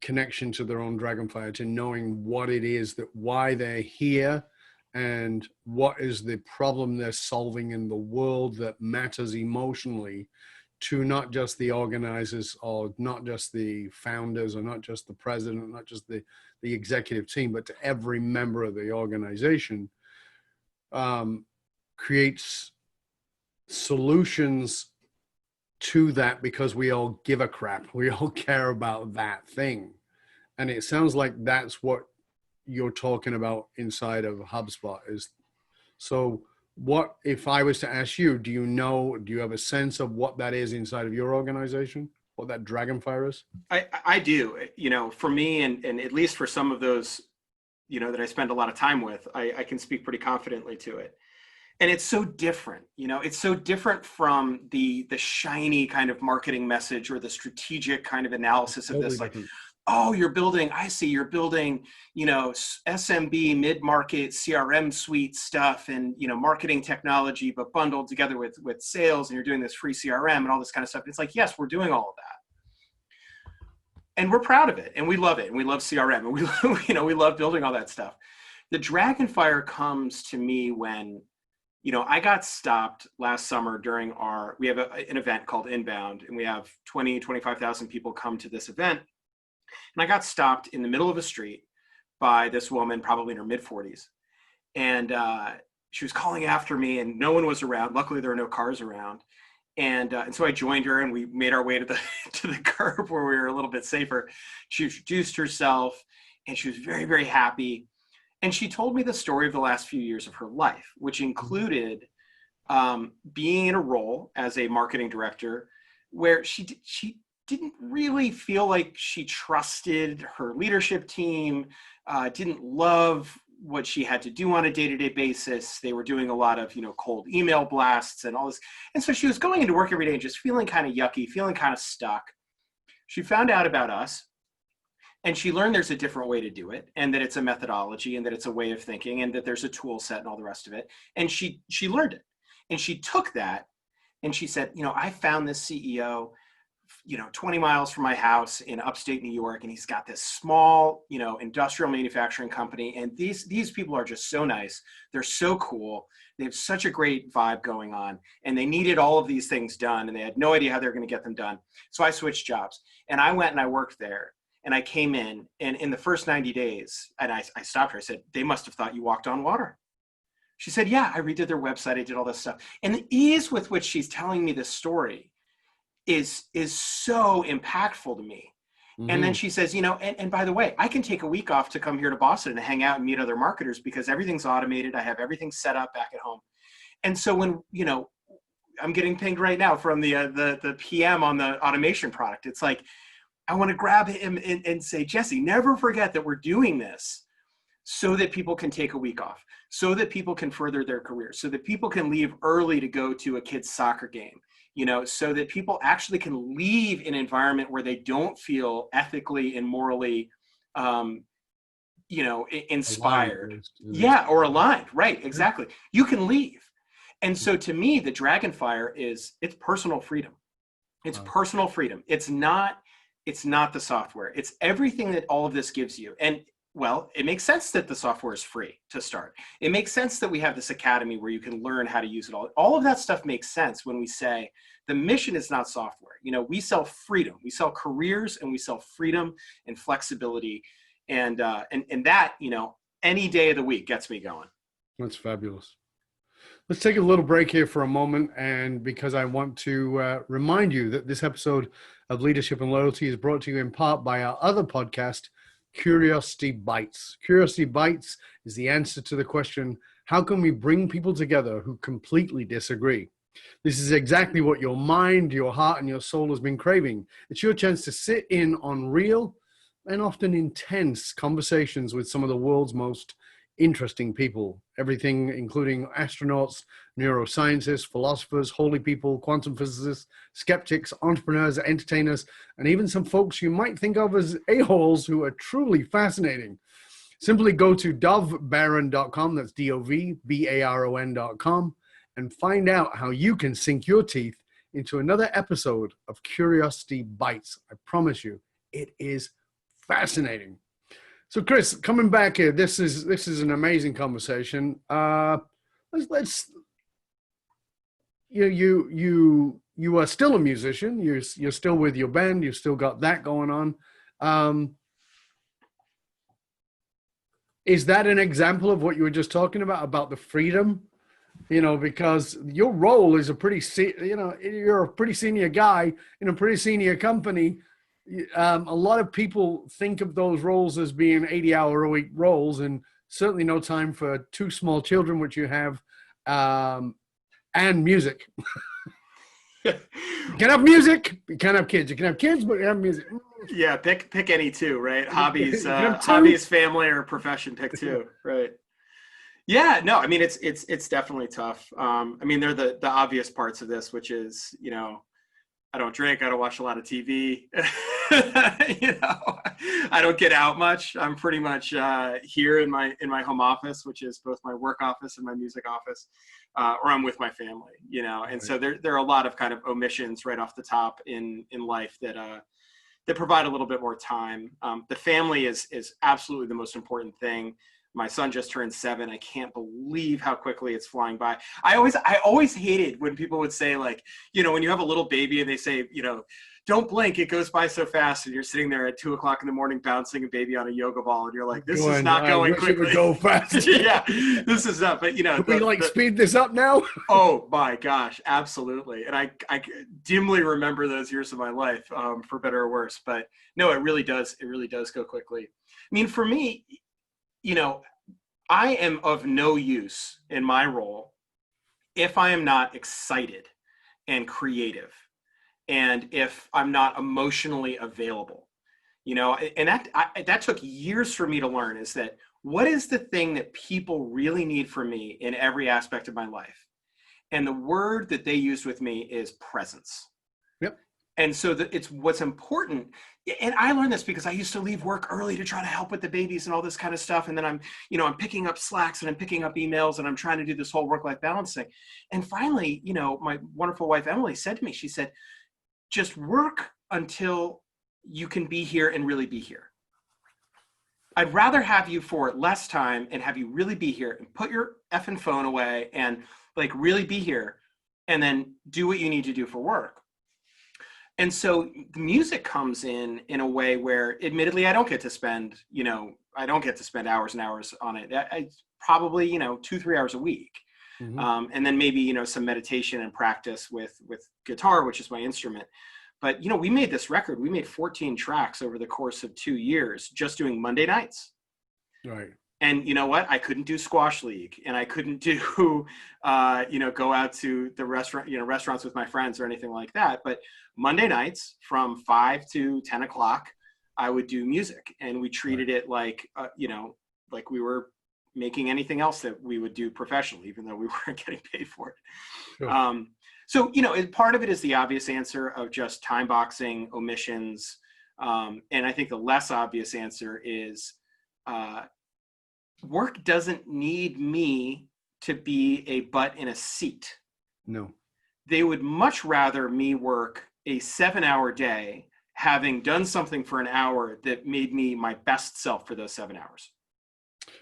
connection to their own dragonfire, to knowing what it is, that why they're here, and what is the problem they're solving in the world that matters emotionally to not just the organizers, or not just the founders, or not just the president, not just the executive team, but to every member of the organization, creates solutions to that, because we all give a crap. We all care about that thing. And it sounds like that's what you're talking about inside of HubSpot is. So what, if I was to ask you, do you have a sense of what that is inside of your organization? What that dragonfire is? I do, for me, and at least for some of those, that I spend a lot of time with, I can speak pretty confidently to it. And it's so different, it's so different from the shiny kind of marketing message or the strategic kind of analysis of this, like, oh, you're building SMB mid-market CRM suite stuff and, marketing technology, but bundled together with sales, and you're doing this free CRM and all this kind of stuff. It's like, yes, we're doing all of that. And we're proud of it, and we love it, and we love CRM, and we love building all that stuff. The dragonfire comes to me when, I got stopped last summer during we have an event called Inbound, and we have 25,000 people come to this event. And I got stopped in the middle of a street by this woman, probably in her mid-40s. And she was calling after me, and no one was around. Luckily, there were no cars around. And so I joined her, and we made our way to the curb where we were a little bit safer. She introduced herself, and she was very, very happy. And she told me the story of the last few years of her life, which included being in a role as a marketing director where she didn't really feel like she trusted her leadership team, didn't love what she had to do on a day-to-day basis. They were doing a lot of, cold email blasts and all this. And so she was going into work every day and just feeling kind of yucky, feeling kind of stuck. She found out about us, and she learned there's a different way to do it, and that it's a methodology, and that it's a way of thinking, and that there's a tool set and all the rest of it. And she learned it. And she took that, and she said, I found this CEO 20 miles from my house in upstate New York, and he's got this small, industrial manufacturing company. And these people are just so nice. They're so cool. They have such a great vibe going on, and they needed all of these things done, and they had no idea how they were going to get them done. So I switched jobs, and I went and I worked there, and I came in, and in the first 90 days, and I stopped her. I said, they must have thought you walked on water. She said, yeah, I redid their website. I did all this stuff. And the ease with which she's telling me this story is so impactful to me. Mm-hmm. And then she says, and by the way, I can take a week off to come here to Boston and hang out and meet other marketers because everything's automated. I have everything set up back at home. And so when, I'm getting pinged right now from the PM on the automation product. It's like, I want to grab him and say, Jesse, never forget that we're doing this so that people can take a week off, so that people can further their career, so that people can leave early to go to a kid's soccer game. So that people actually can leave an environment where they don't feel ethically and morally, inspired. Aligned. Yeah, or aligned. Right, exactly. You can leave. And so to me, the dragonfire it's personal freedom. It's personal freedom. It's not the software. It's everything that all of this gives you. And well, it makes sense that the software is free to start. It makes sense that we have this academy where you can learn how to use it all. All of that stuff makes sense when we say the mission is not software. We sell freedom. We sell careers, and we sell freedom and flexibility. And that, any day of the week gets me going. That's fabulous. Let's take a little break here for a moment. And because I want to remind you that this episode of Leadership and Loyalty is brought to you in part by our other podcast, Curiosity Bites. Curiosity Bites is the answer to the question, how can we bring people together who completely disagree? This is exactly what your mind, your heart, and your soul has been craving. It's your chance to sit in on real and often intense conversations with some of the world's most interesting people. Everything including astronauts, neuroscientists, philosophers, holy people, quantum physicists, skeptics, entrepreneurs, entertainers, and even some folks you might think of as a-holes who are truly fascinating. Simply go to dovbaron.com, that's DOVBARON.com, and find out how you can sink your teeth into another episode of Curiosity Bites. I promise you, it is Fascinating. So, Chris, coming back here, this is an amazing conversation. Let's you are still a musician. You're still with your band. You've still got that going on. Is that an example of what you were just talking about the freedom? Because your role is you're a pretty senior guy in a pretty senior company. A lot of people think of those roles as being 80-hour-a-week roles, and certainly no time for two small children, which you have, and music. You can have music, you can't have kids. You can have kids, but you have music. Yeah, pick any two, right? Hobbies, hobbies, family, or profession. Pick two, right? Yeah, no, I mean it's definitely tough. I mean, they're the obvious parts of this, which is, I don't drink, I don't watch a lot of TV. I don't get out much. I'm pretty much here in my home office, which is both my work office and my music office, or I'm with my family, And so there are a lot of kind of omissions right off the top in life that provide a little bit more time. The family is absolutely the most important thing. My son just turned 7. I can't believe how quickly it's flying by. I always hated when people would say, like, when you have a little baby and they say, don't blink, it goes by so fast. And you're sitting there at 2:00 in the morning bouncing a baby on a yoga ball, and you're like, this is not going quickly. It would go fast. Yeah, this is not. But Could we speed this up now? Oh my gosh, absolutely. And I dimly remember those years of my life, for better or worse. But no, it really does. It really does go quickly. I mean, for me, I am of no use in my role if I am not excited and creative, and if I'm not emotionally available, and that took years for me to learn, is that what is the thing that people really need from me in every aspect of my life? And the word that they used with me is presence. Yep. And so it's what's important. And I learned this because I used to leave work early to try to help with the babies and all this kind of stuff. And then I'm picking up Slacks and I'm picking up emails and I'm trying to do this whole work-life balance thing. And finally, my wonderful wife, Emily, said to me, she said, just work until you can be here and really be here. I'd rather have you for less time and have you really be here and put your effing phone away and really be here, and then do what you need to do for work. And so the music comes in a way where, admittedly, I don't get to spend hours and hours on it. I probably, 2-3 hours a week. Mm-hmm. And then maybe, some meditation and practice with guitar, which is my instrument. But, we made this record. We made 14 tracks over the course of 2 years, just doing Monday nights. Right. And you know what? I couldn't do squash league, and I couldn't do, go out to the restaurants with my friends or anything like that. But Monday nights from 5 to 10 o'clock, I would do music, and we treated it like we were making anything else that we would do professionally, even though we weren't getting paid for it. Sure. So, part of it is the obvious answer of just time boxing, omissions. And I think the less obvious answer is, work doesn't need me to be a butt in a seat. No. They would much rather me work a 7-hour day, having done something for an hour that made me my best self for those 7 hours.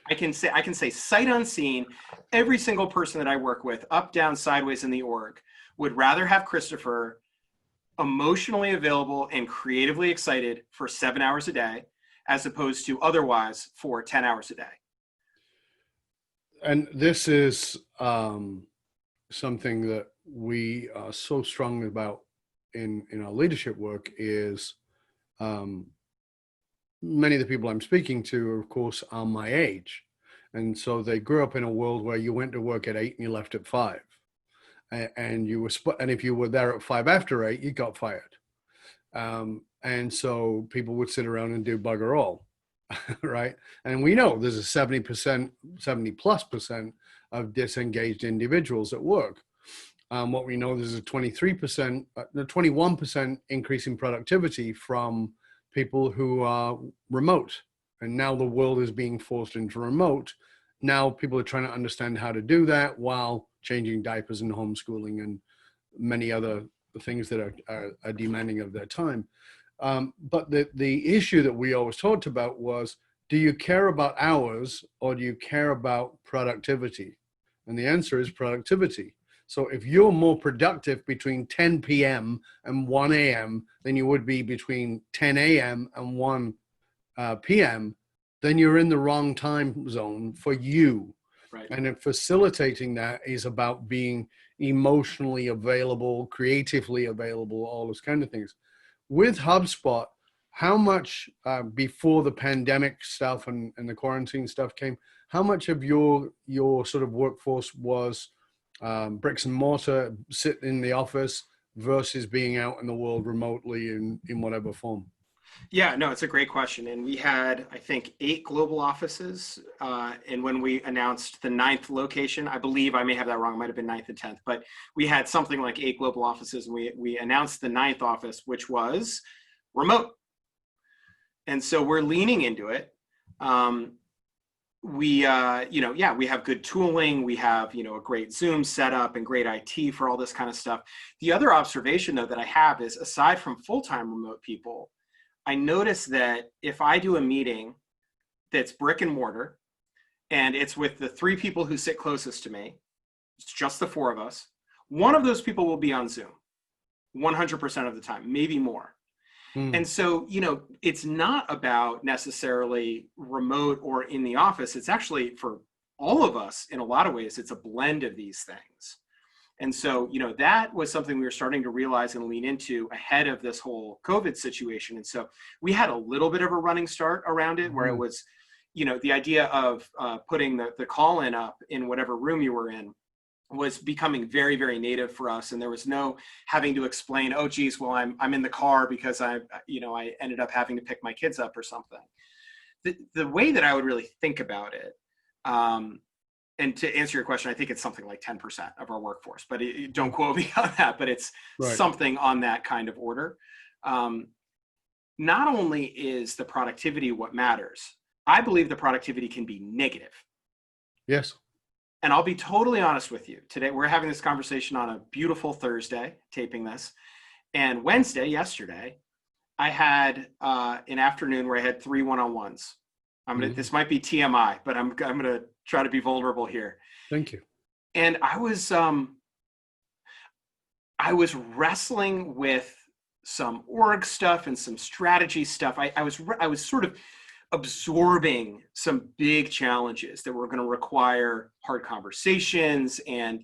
I can say sight unseen, every single person that I work with, up, down, sideways in the org, would rather have Christopher emotionally available and creatively excited for 7 hours a day, as opposed to otherwise for 10 hours a day. And this is something that we are so strong about in our leadership work is many of the people I'm speaking to, of course, are my age. And so they grew up in a world where you went to work at 8 and you left at 5. And if you were there at 5 after 8, you got fired. And so people would sit around and do bugger all. Right. And we know there's a 70+% of disengaged individuals at work. What we know, there's a 21% increase in productivity from people who are remote. And now the world is being forced into remote. Now people are trying to understand how to do that while changing diapers and homeschooling and many other things that are demanding of their time. But the issue that we always talked about was, do you care about hours or do you care about productivity? And the answer is productivity. So if you're more productive between 10 p.m. and 1 a.m. than you would be between 10 a.m. and 1 p.m., then you're in the wrong time zone for you. Right. And then facilitating that is about being emotionally available, creatively available, all those kind of things. With HubSpot, how much before the pandemic stuff and the quarantine stuff came, how much of your sort of workforce was bricks and mortar, sit in the office, versus being out in the world remotely in whatever form? Yeah, no, it's a great question. And we had, I think, 8 global offices. And when we announced the 9th location, I believe, I may have that wrong, it might have been 9th and 10th, but we had something like 8 global offices. And we announced the 9th office, which was remote. And so we're leaning into it. We have good tooling. We have, a great Zoom setup and great IT for all this kind of stuff. The other observation, though, that I have is, aside from full-time remote people, I notice that if I do a meeting that's brick and mortar and it's with the 3 people who sit closest to me, it's just the 4 of us, one of those people will be on Zoom 100% of the time, maybe more. And so, it's not about necessarily remote or in the office. It's actually, for all of us, in a lot of ways, it's a blend of these things. And so, that was something we were starting to realize and lean into ahead of this whole COVID situation. And so we had a little bit of a running start around it, where it was, the idea of putting the call-in up in whatever room you were in was becoming very, very native for us. And there was no having to explain, oh, geez, well, I'm in the car because I ended up having to pick my kids up or something. The way that I would really think about it, and to answer your question, I think it's something like 10% of our workforce, but don't quote me on that, but it's something on that kind of order. Not only is the productivity what matters, I believe the productivity can be negative. Yes. And I'll be totally honest with you. Today, we're having this conversation on a beautiful Thursday, taping this. And Wednesday, yesterday, I had an afternoon where I had 3 one-on-ones. This might be TMI, but I'm gonna try to be vulnerable here. Thank you. And I was wrestling with some org stuff and some strategy stuff. I was sort of absorbing some big challenges that were going to require hard conversations and,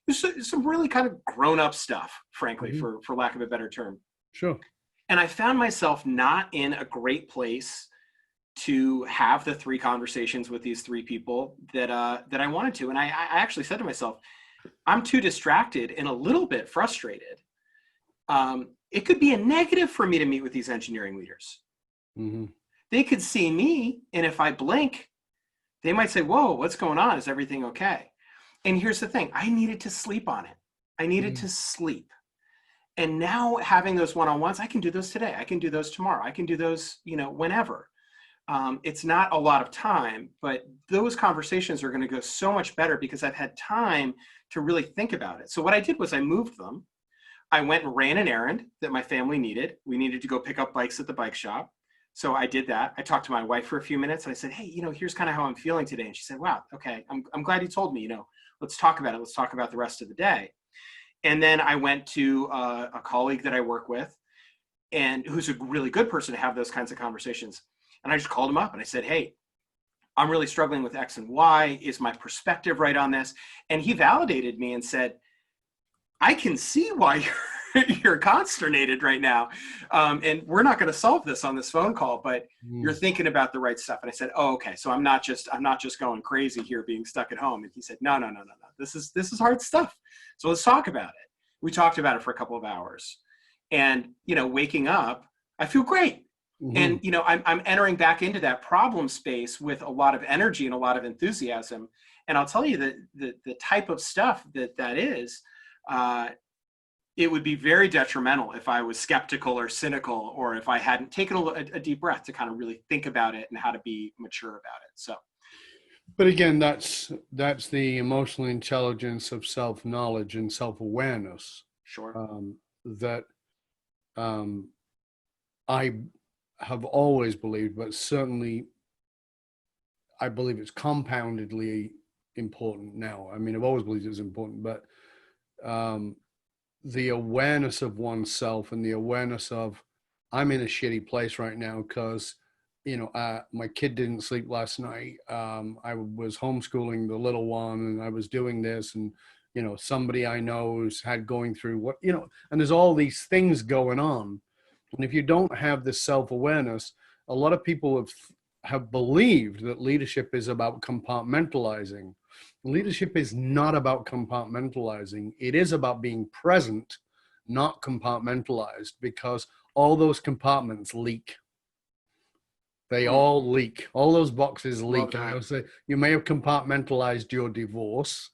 some really kind of grown-up stuff, frankly, for lack of a better term. Sure. And I found myself not in a great place to have the 3 conversations with these 3 people that I wanted to. And I actually said to myself, I'm too distracted and a little bit frustrated. It could be a negative for me to meet with these engineering leaders. Mm-hmm. They could see me, and if I blink, they might say, whoa, what's going on? Is everything okay? And here's the thing. I needed to sleep on it. I needed to sleep. And now having those one-on-ones, I can do those today. I can do those tomorrow. I can do those, whenever. It's not a lot of time, but those conversations are going to go so much better because I've had time to really think about it. So what I did was I moved them. I went and ran an errand that my family needed. We needed to go pick up bikes at the bike shop. So I did that. I talked to my wife for a few minutes and I said, hey, here's kind of how I'm feeling today. And she said, wow, okay, I'm glad you told me, let's talk about it. Let's talk about the rest of the day. And then I went to a colleague that I work with and who's a really good person to have those kinds of conversations. And I just called him up and I said, hey, I'm really struggling with X and Y. Is my perspective right on this? And he validated me and said, I can see why you're consternated right now. And we're not going to solve this on this phone call, but you're thinking about the right stuff. And I said, oh, okay. So I'm not just going crazy here being stuck at home. And he said, no. This is hard stuff. So let's talk about it. We talked about it for a couple of hours and, waking up, I feel great. And, I'm entering back into that problem space with a lot of energy and a lot of enthusiasm. And I'll tell you that the type of stuff that is, it would be very detrimental if I was skeptical or cynical, or if I hadn't taken a deep breath to kind of really think about it and how to be mature about it. So, but again, that's the emotional intelligence of self-knowledge and self-awareness. Sure. I have always believed, but certainly I believe it's compoundedly important now. I mean, I've always believed it's important, but the awareness of oneself and the awareness of, I'm in a shitty place right now because, my kid didn't sleep last night. I was homeschooling the little one, and I was doing this, and, somebody I know has had going through what, and there's all these things going on. And if you don't have this self-awareness, a lot of people have believed that leadership is about compartmentalizing. Leadership is not about compartmentalizing. It is about being present, not compartmentalized, because all those compartments leak. They all leak. All those boxes leak. And I'll say, you may have compartmentalized your divorce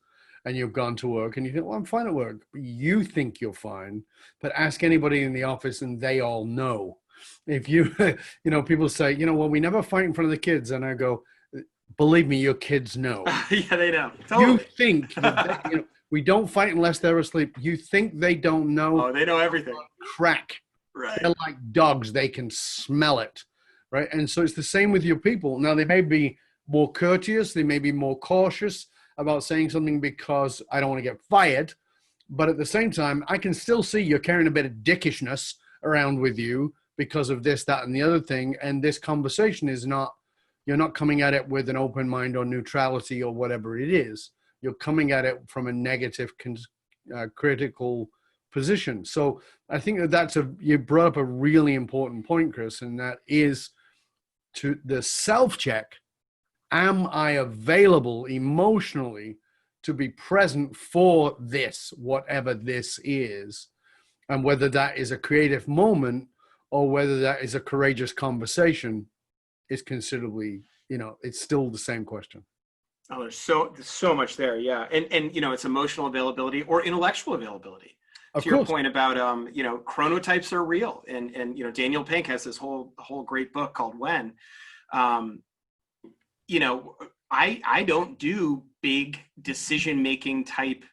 and you've gone to work and you think, well, I'm fine at work. You think you're fine, but ask anybody in the office and they all know. If you, people say, well, we never fight in front of the kids. And I go, believe me, your kids know. Yeah, they know. Totally. You think that we don't fight unless they're asleep. You think they don't know. Oh, they know everything. Crack. Right. They're like dogs. They can smell it. Right. And so it's the same with your people. Now, they may be more courteous. They may be more cautious about saying something because I don't want to get fired. But at the same time, I can still see you're carrying a bit of dickishness around with you because of this, that, and the other thing. And this conversation is not, you're not coming at it with an open mind or neutrality or whatever it is. You're coming at it from a negative, critical position. So I think you brought up a really important point, Chris, and that is to the self-check. Am I available emotionally to be present for this, whatever this is, and whether that is a creative moment or whether that is a courageous conversation is considerably, it's still the same question. Oh, there's so much there. Yeah. And it's emotional availability or intellectual availability. To your point about, chronotypes are real. And Daniel Pink has this whole great book called When. I don't do big decision-making type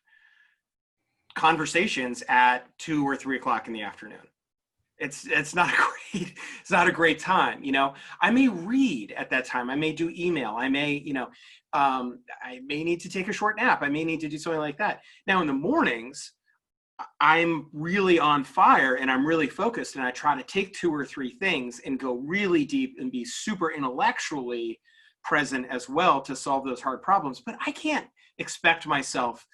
conversations at 2 or 3 o'clock in the afternoon. It's not a great time. I may read at that time. I may do email. I may, I may need to take a short nap. I may need to do something like that. Now in the mornings, I'm really on fire and I'm really focused, and I try to take 2 or 3 things and go really deep and be super intellectually present as well to solve those hard problems. But I can't expect myself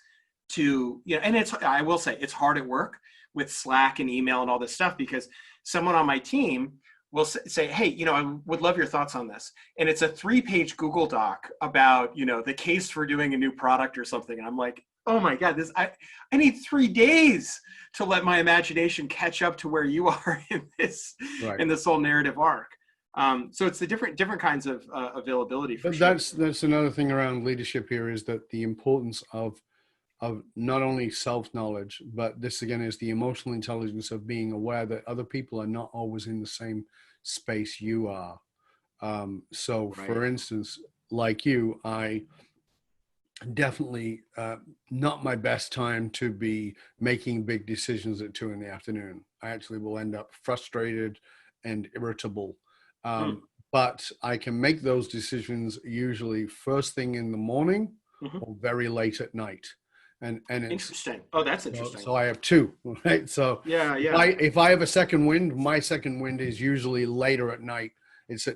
to, and I will say it's hard at work with Slack and email and all this stuff, because someone on my team will say, hey, I would love your thoughts on this. And it's a 3-page Google Doc about, the case for doing a new product or something. And I'm like, oh my God, I need 3 days to let my imagination catch up to where you are in this, right, in this whole narrative arc. So it's the different kinds of availability. For sure. That's another thing around leadership here, is that the importance of not only self-knowledge, but this again is the emotional intelligence of being aware that other people are not always in the same space you are. So right. For instance, like you, I definitely not my best time to be making big decisions at 2 p.m. I actually will end up frustrated and irritable. But I can make those decisions usually first thing in the morning or very late at night. And it's interesting. Oh, that's interesting. So I have 2, right? So yeah. If I have a second wind, my second wind is usually later at night. It's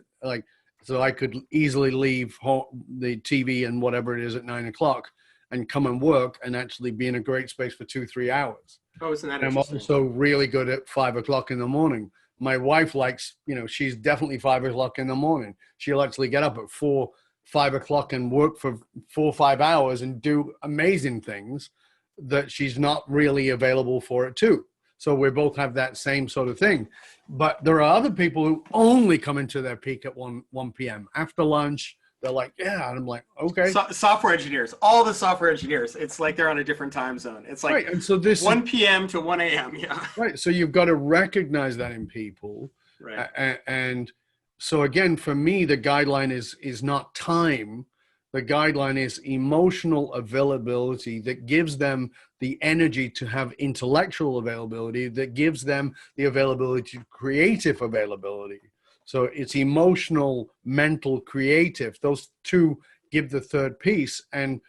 so I could easily leave the TV and whatever it is at 9 o'clock and come and work and actually be in a great space for 2-3 hours. Oh, isn't that and interesting? I'm also really good at 5 o'clock in the morning. My wife likes, she's definitely 5 o'clock in the morning. She'll actually get up at 5 o'clock and work for 4 or 5 hours and do amazing things that she's not really available for at 2. So we both have that same sort of thing. But there are other people who only come into their peak at 1 p.m. After lunch, they're like, yeah. And I'm like, okay. Software engineers, all the software engineers, it's like they're on a different time zone. It's like, right. And so this 1 p.m. to 1 a.m. Yeah. Right. So you've got to recognize that in people. Right. And so again, for me, the guideline is not time. The guideline is emotional availability that gives them the energy to have intellectual availability that gives them the availability to creative availability. So it's emotional, mental, creative. Those two give the third piece. And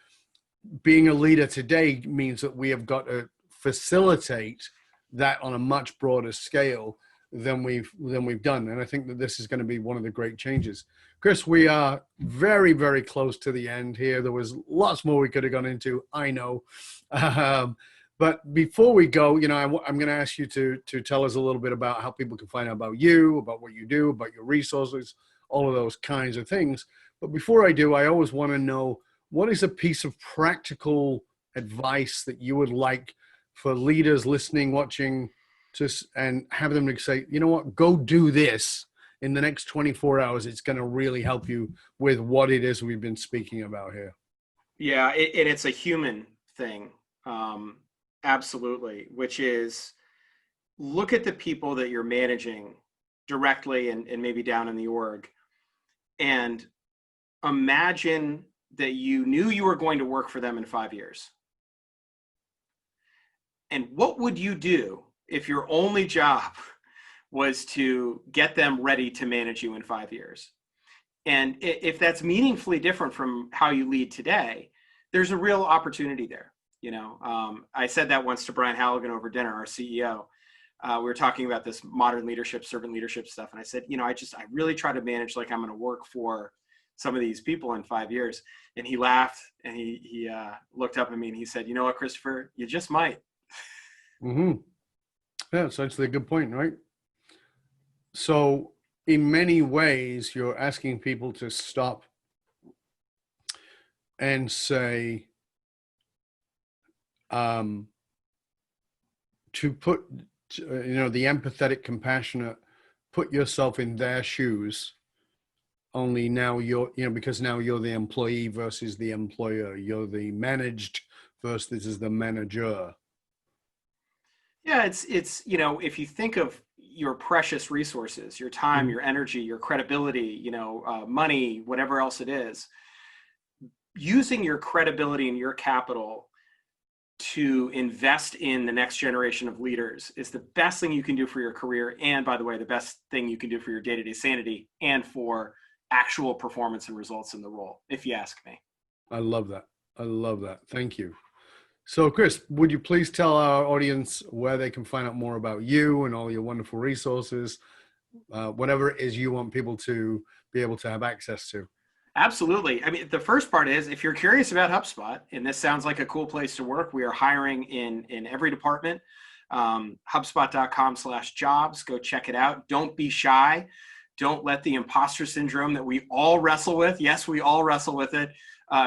being a leader today means that we have got to facilitate that on a much broader scale than we've done. And I think that this is going to be one of the great changes. Chris, we are very, very close to the end here. There was lots more we could have gone into, I know. But before we go, I'm going to ask you to tell us a little bit about how people can find out about you, about what you do, about your resources, all of those kinds of things. But before I do, I always want to know, what is a piece of practical advice that you would like for leaders listening, watching, and have them to say, you know what, go do this in the next 24 hours. It's going to really help you with what it is we've been speaking about here. Yeah, and it's a human thing. Absolutely, which is look at the people that you're managing directly and maybe down in the org, and imagine that you knew you were going to work for them in 5 years. And what would you do if your only job was to get them ready to manage you in 5 years? And if that's meaningfully different from how you lead today, there's a real opportunity there. I said that once to Brian Halligan over dinner, our CEO. We were talking about this modern leadership, servant leadership stuff. And I said, I really try to manage like I'm going to work for some of these people in 5 years. And he laughed and he looked up at me and he said, you know what, Christopher, you just might. Mm-hmm. Yeah, it's actually a good point, right? So in many ways, you're asking people to stop and say, to put, the empathetic, compassionate, put yourself in their shoes. Only now because now you're the employee versus the employer. You're the managed versus the manager. Yeah, it's if you think of your precious resources, your time, your energy, your credibility, money, whatever else it is, using your credibility and your capital to invest in the next generation of leaders is the best thing you can do for your career. And by the way, the best thing you can do for your day-to-day sanity and for actual performance and results in the role, if you ask me. I love that. Thank you. So Chris, would you please tell our audience where they can find out more about you and all your wonderful resources, whatever it is you want people to be able to have access to? Absolutely. I mean, the first part is, if you're curious about HubSpot, and this sounds like a cool place to work, we are hiring in every department. HubSpot.com/jobs. Go check it out. Don't be shy. Don't let the imposter syndrome that we all wrestle with, yes, we all wrestle with it,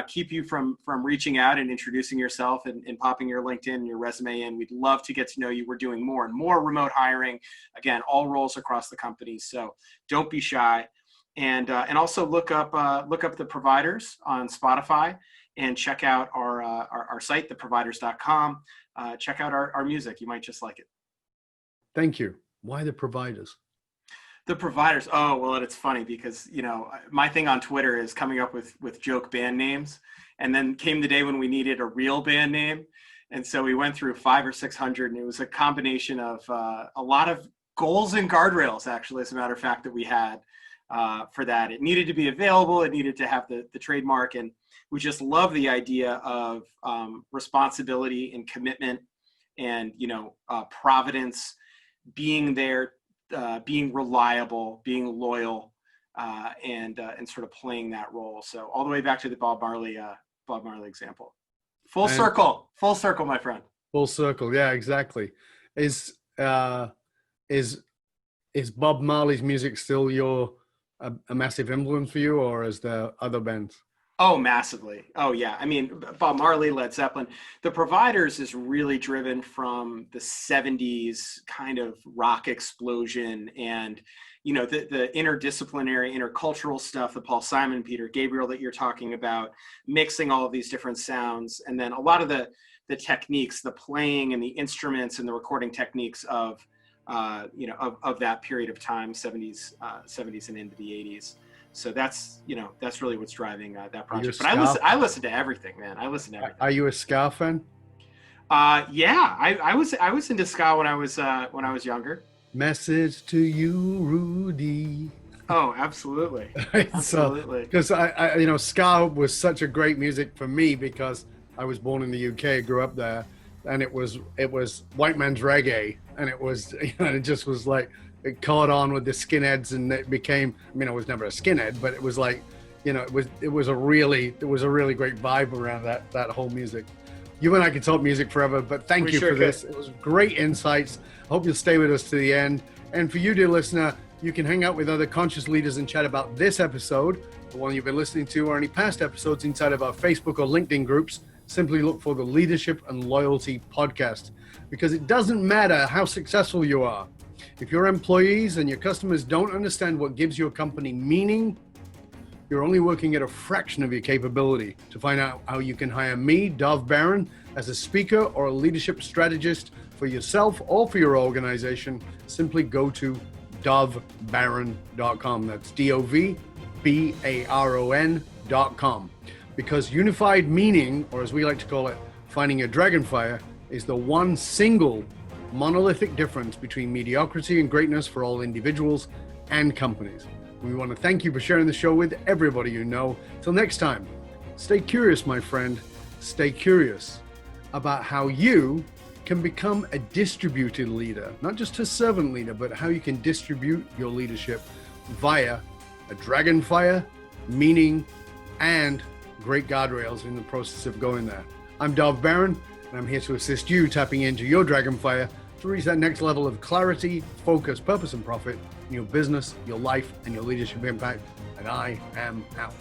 keep you from reaching out and introducing yourself and popping your LinkedIn and your resume in. We'd love to get to know you. We're doing more and more remote hiring. Again, all roles across the company. So don't be shy. And also look up the providers on Spotify and check out our site, theproviders.com. Check out our music. You might just like it. Thank you. Why the providers? The providers. Oh, well, it's funny because, my thing on Twitter is coming up with joke band names. And then came the day when we needed a real band name. And so we went through 500 or 600, and it was a combination of a lot of goals and guardrails, actually, as a matter of fact, that we had for that. It needed to be available. It needed to have the trademark. And we just love the idea of responsibility and commitment and, providence, being there, being reliable, being loyal, and sort of playing that role. So all the way back to the Bob Marley example. Full circle, my friend. Full circle. Yeah, exactly. Is Bob Marley's music still a massive influence for you, or is there other bands? Oh, massively. Oh, yeah. I mean, Bob Marley, Led Zeppelin. The Providers is really driven from the 70s kind of rock explosion and, the interdisciplinary, intercultural stuff, the Paul Simon, Peter Gabriel that you're talking about, mixing all of these different sounds. And then a lot of the techniques, the playing and the instruments and the recording techniques of that period of time, 70s and into the 80s. So that's really what's driving that project. But I listen to everything, man. I listen to everything. Are you a ska fan? Yeah, I was into ska when I was younger. Message to you, Rudy. Oh, absolutely. So, because ska was such a great music for me because I was born in the UK, grew up there, and it was white man's reggae, and it was, it just was like, it caught on with the skinheads, and it became, I mean, I was never a skinhead, but it was like, it was a really great vibe around that whole music. You and I could talk music forever, but thank you for this. It was great insights. I hope you'll stay with us to the end. And for you, dear listener, you can hang out with other conscious leaders and chat about this episode, the one you've been listening to, or any past episodes inside of our Facebook or LinkedIn groups. Simply look for the Leadership and Loyalty Podcast, because it doesn't matter how successful you are. If your employees and your customers don't understand what gives your company meaning, you're only working at a fraction of your capability. To find out how you can hire me, Dov Baron, as a speaker or a leadership strategist for yourself or for your organization, simply go to dovbaron.com. That's DOVBARON.com. Because unified meaning, or as we like to call it, finding a dragonfire, is the one single monolithic difference between mediocrity and greatness for all individuals and companies. We want to thank you for sharing the show with everybody you know. Till next time, stay curious, my friend. Stay curious about how you can become a distributed leader, not just a servant leader, but how you can distribute your leadership via a dragonfire, meaning, and great guardrails in the process of going there. I'm Dov Baron, and I'm here to assist you tapping into your dragonfire to reach that next level of clarity, focus, purpose, and profit in your business, your life, and your leadership impact. And I am out.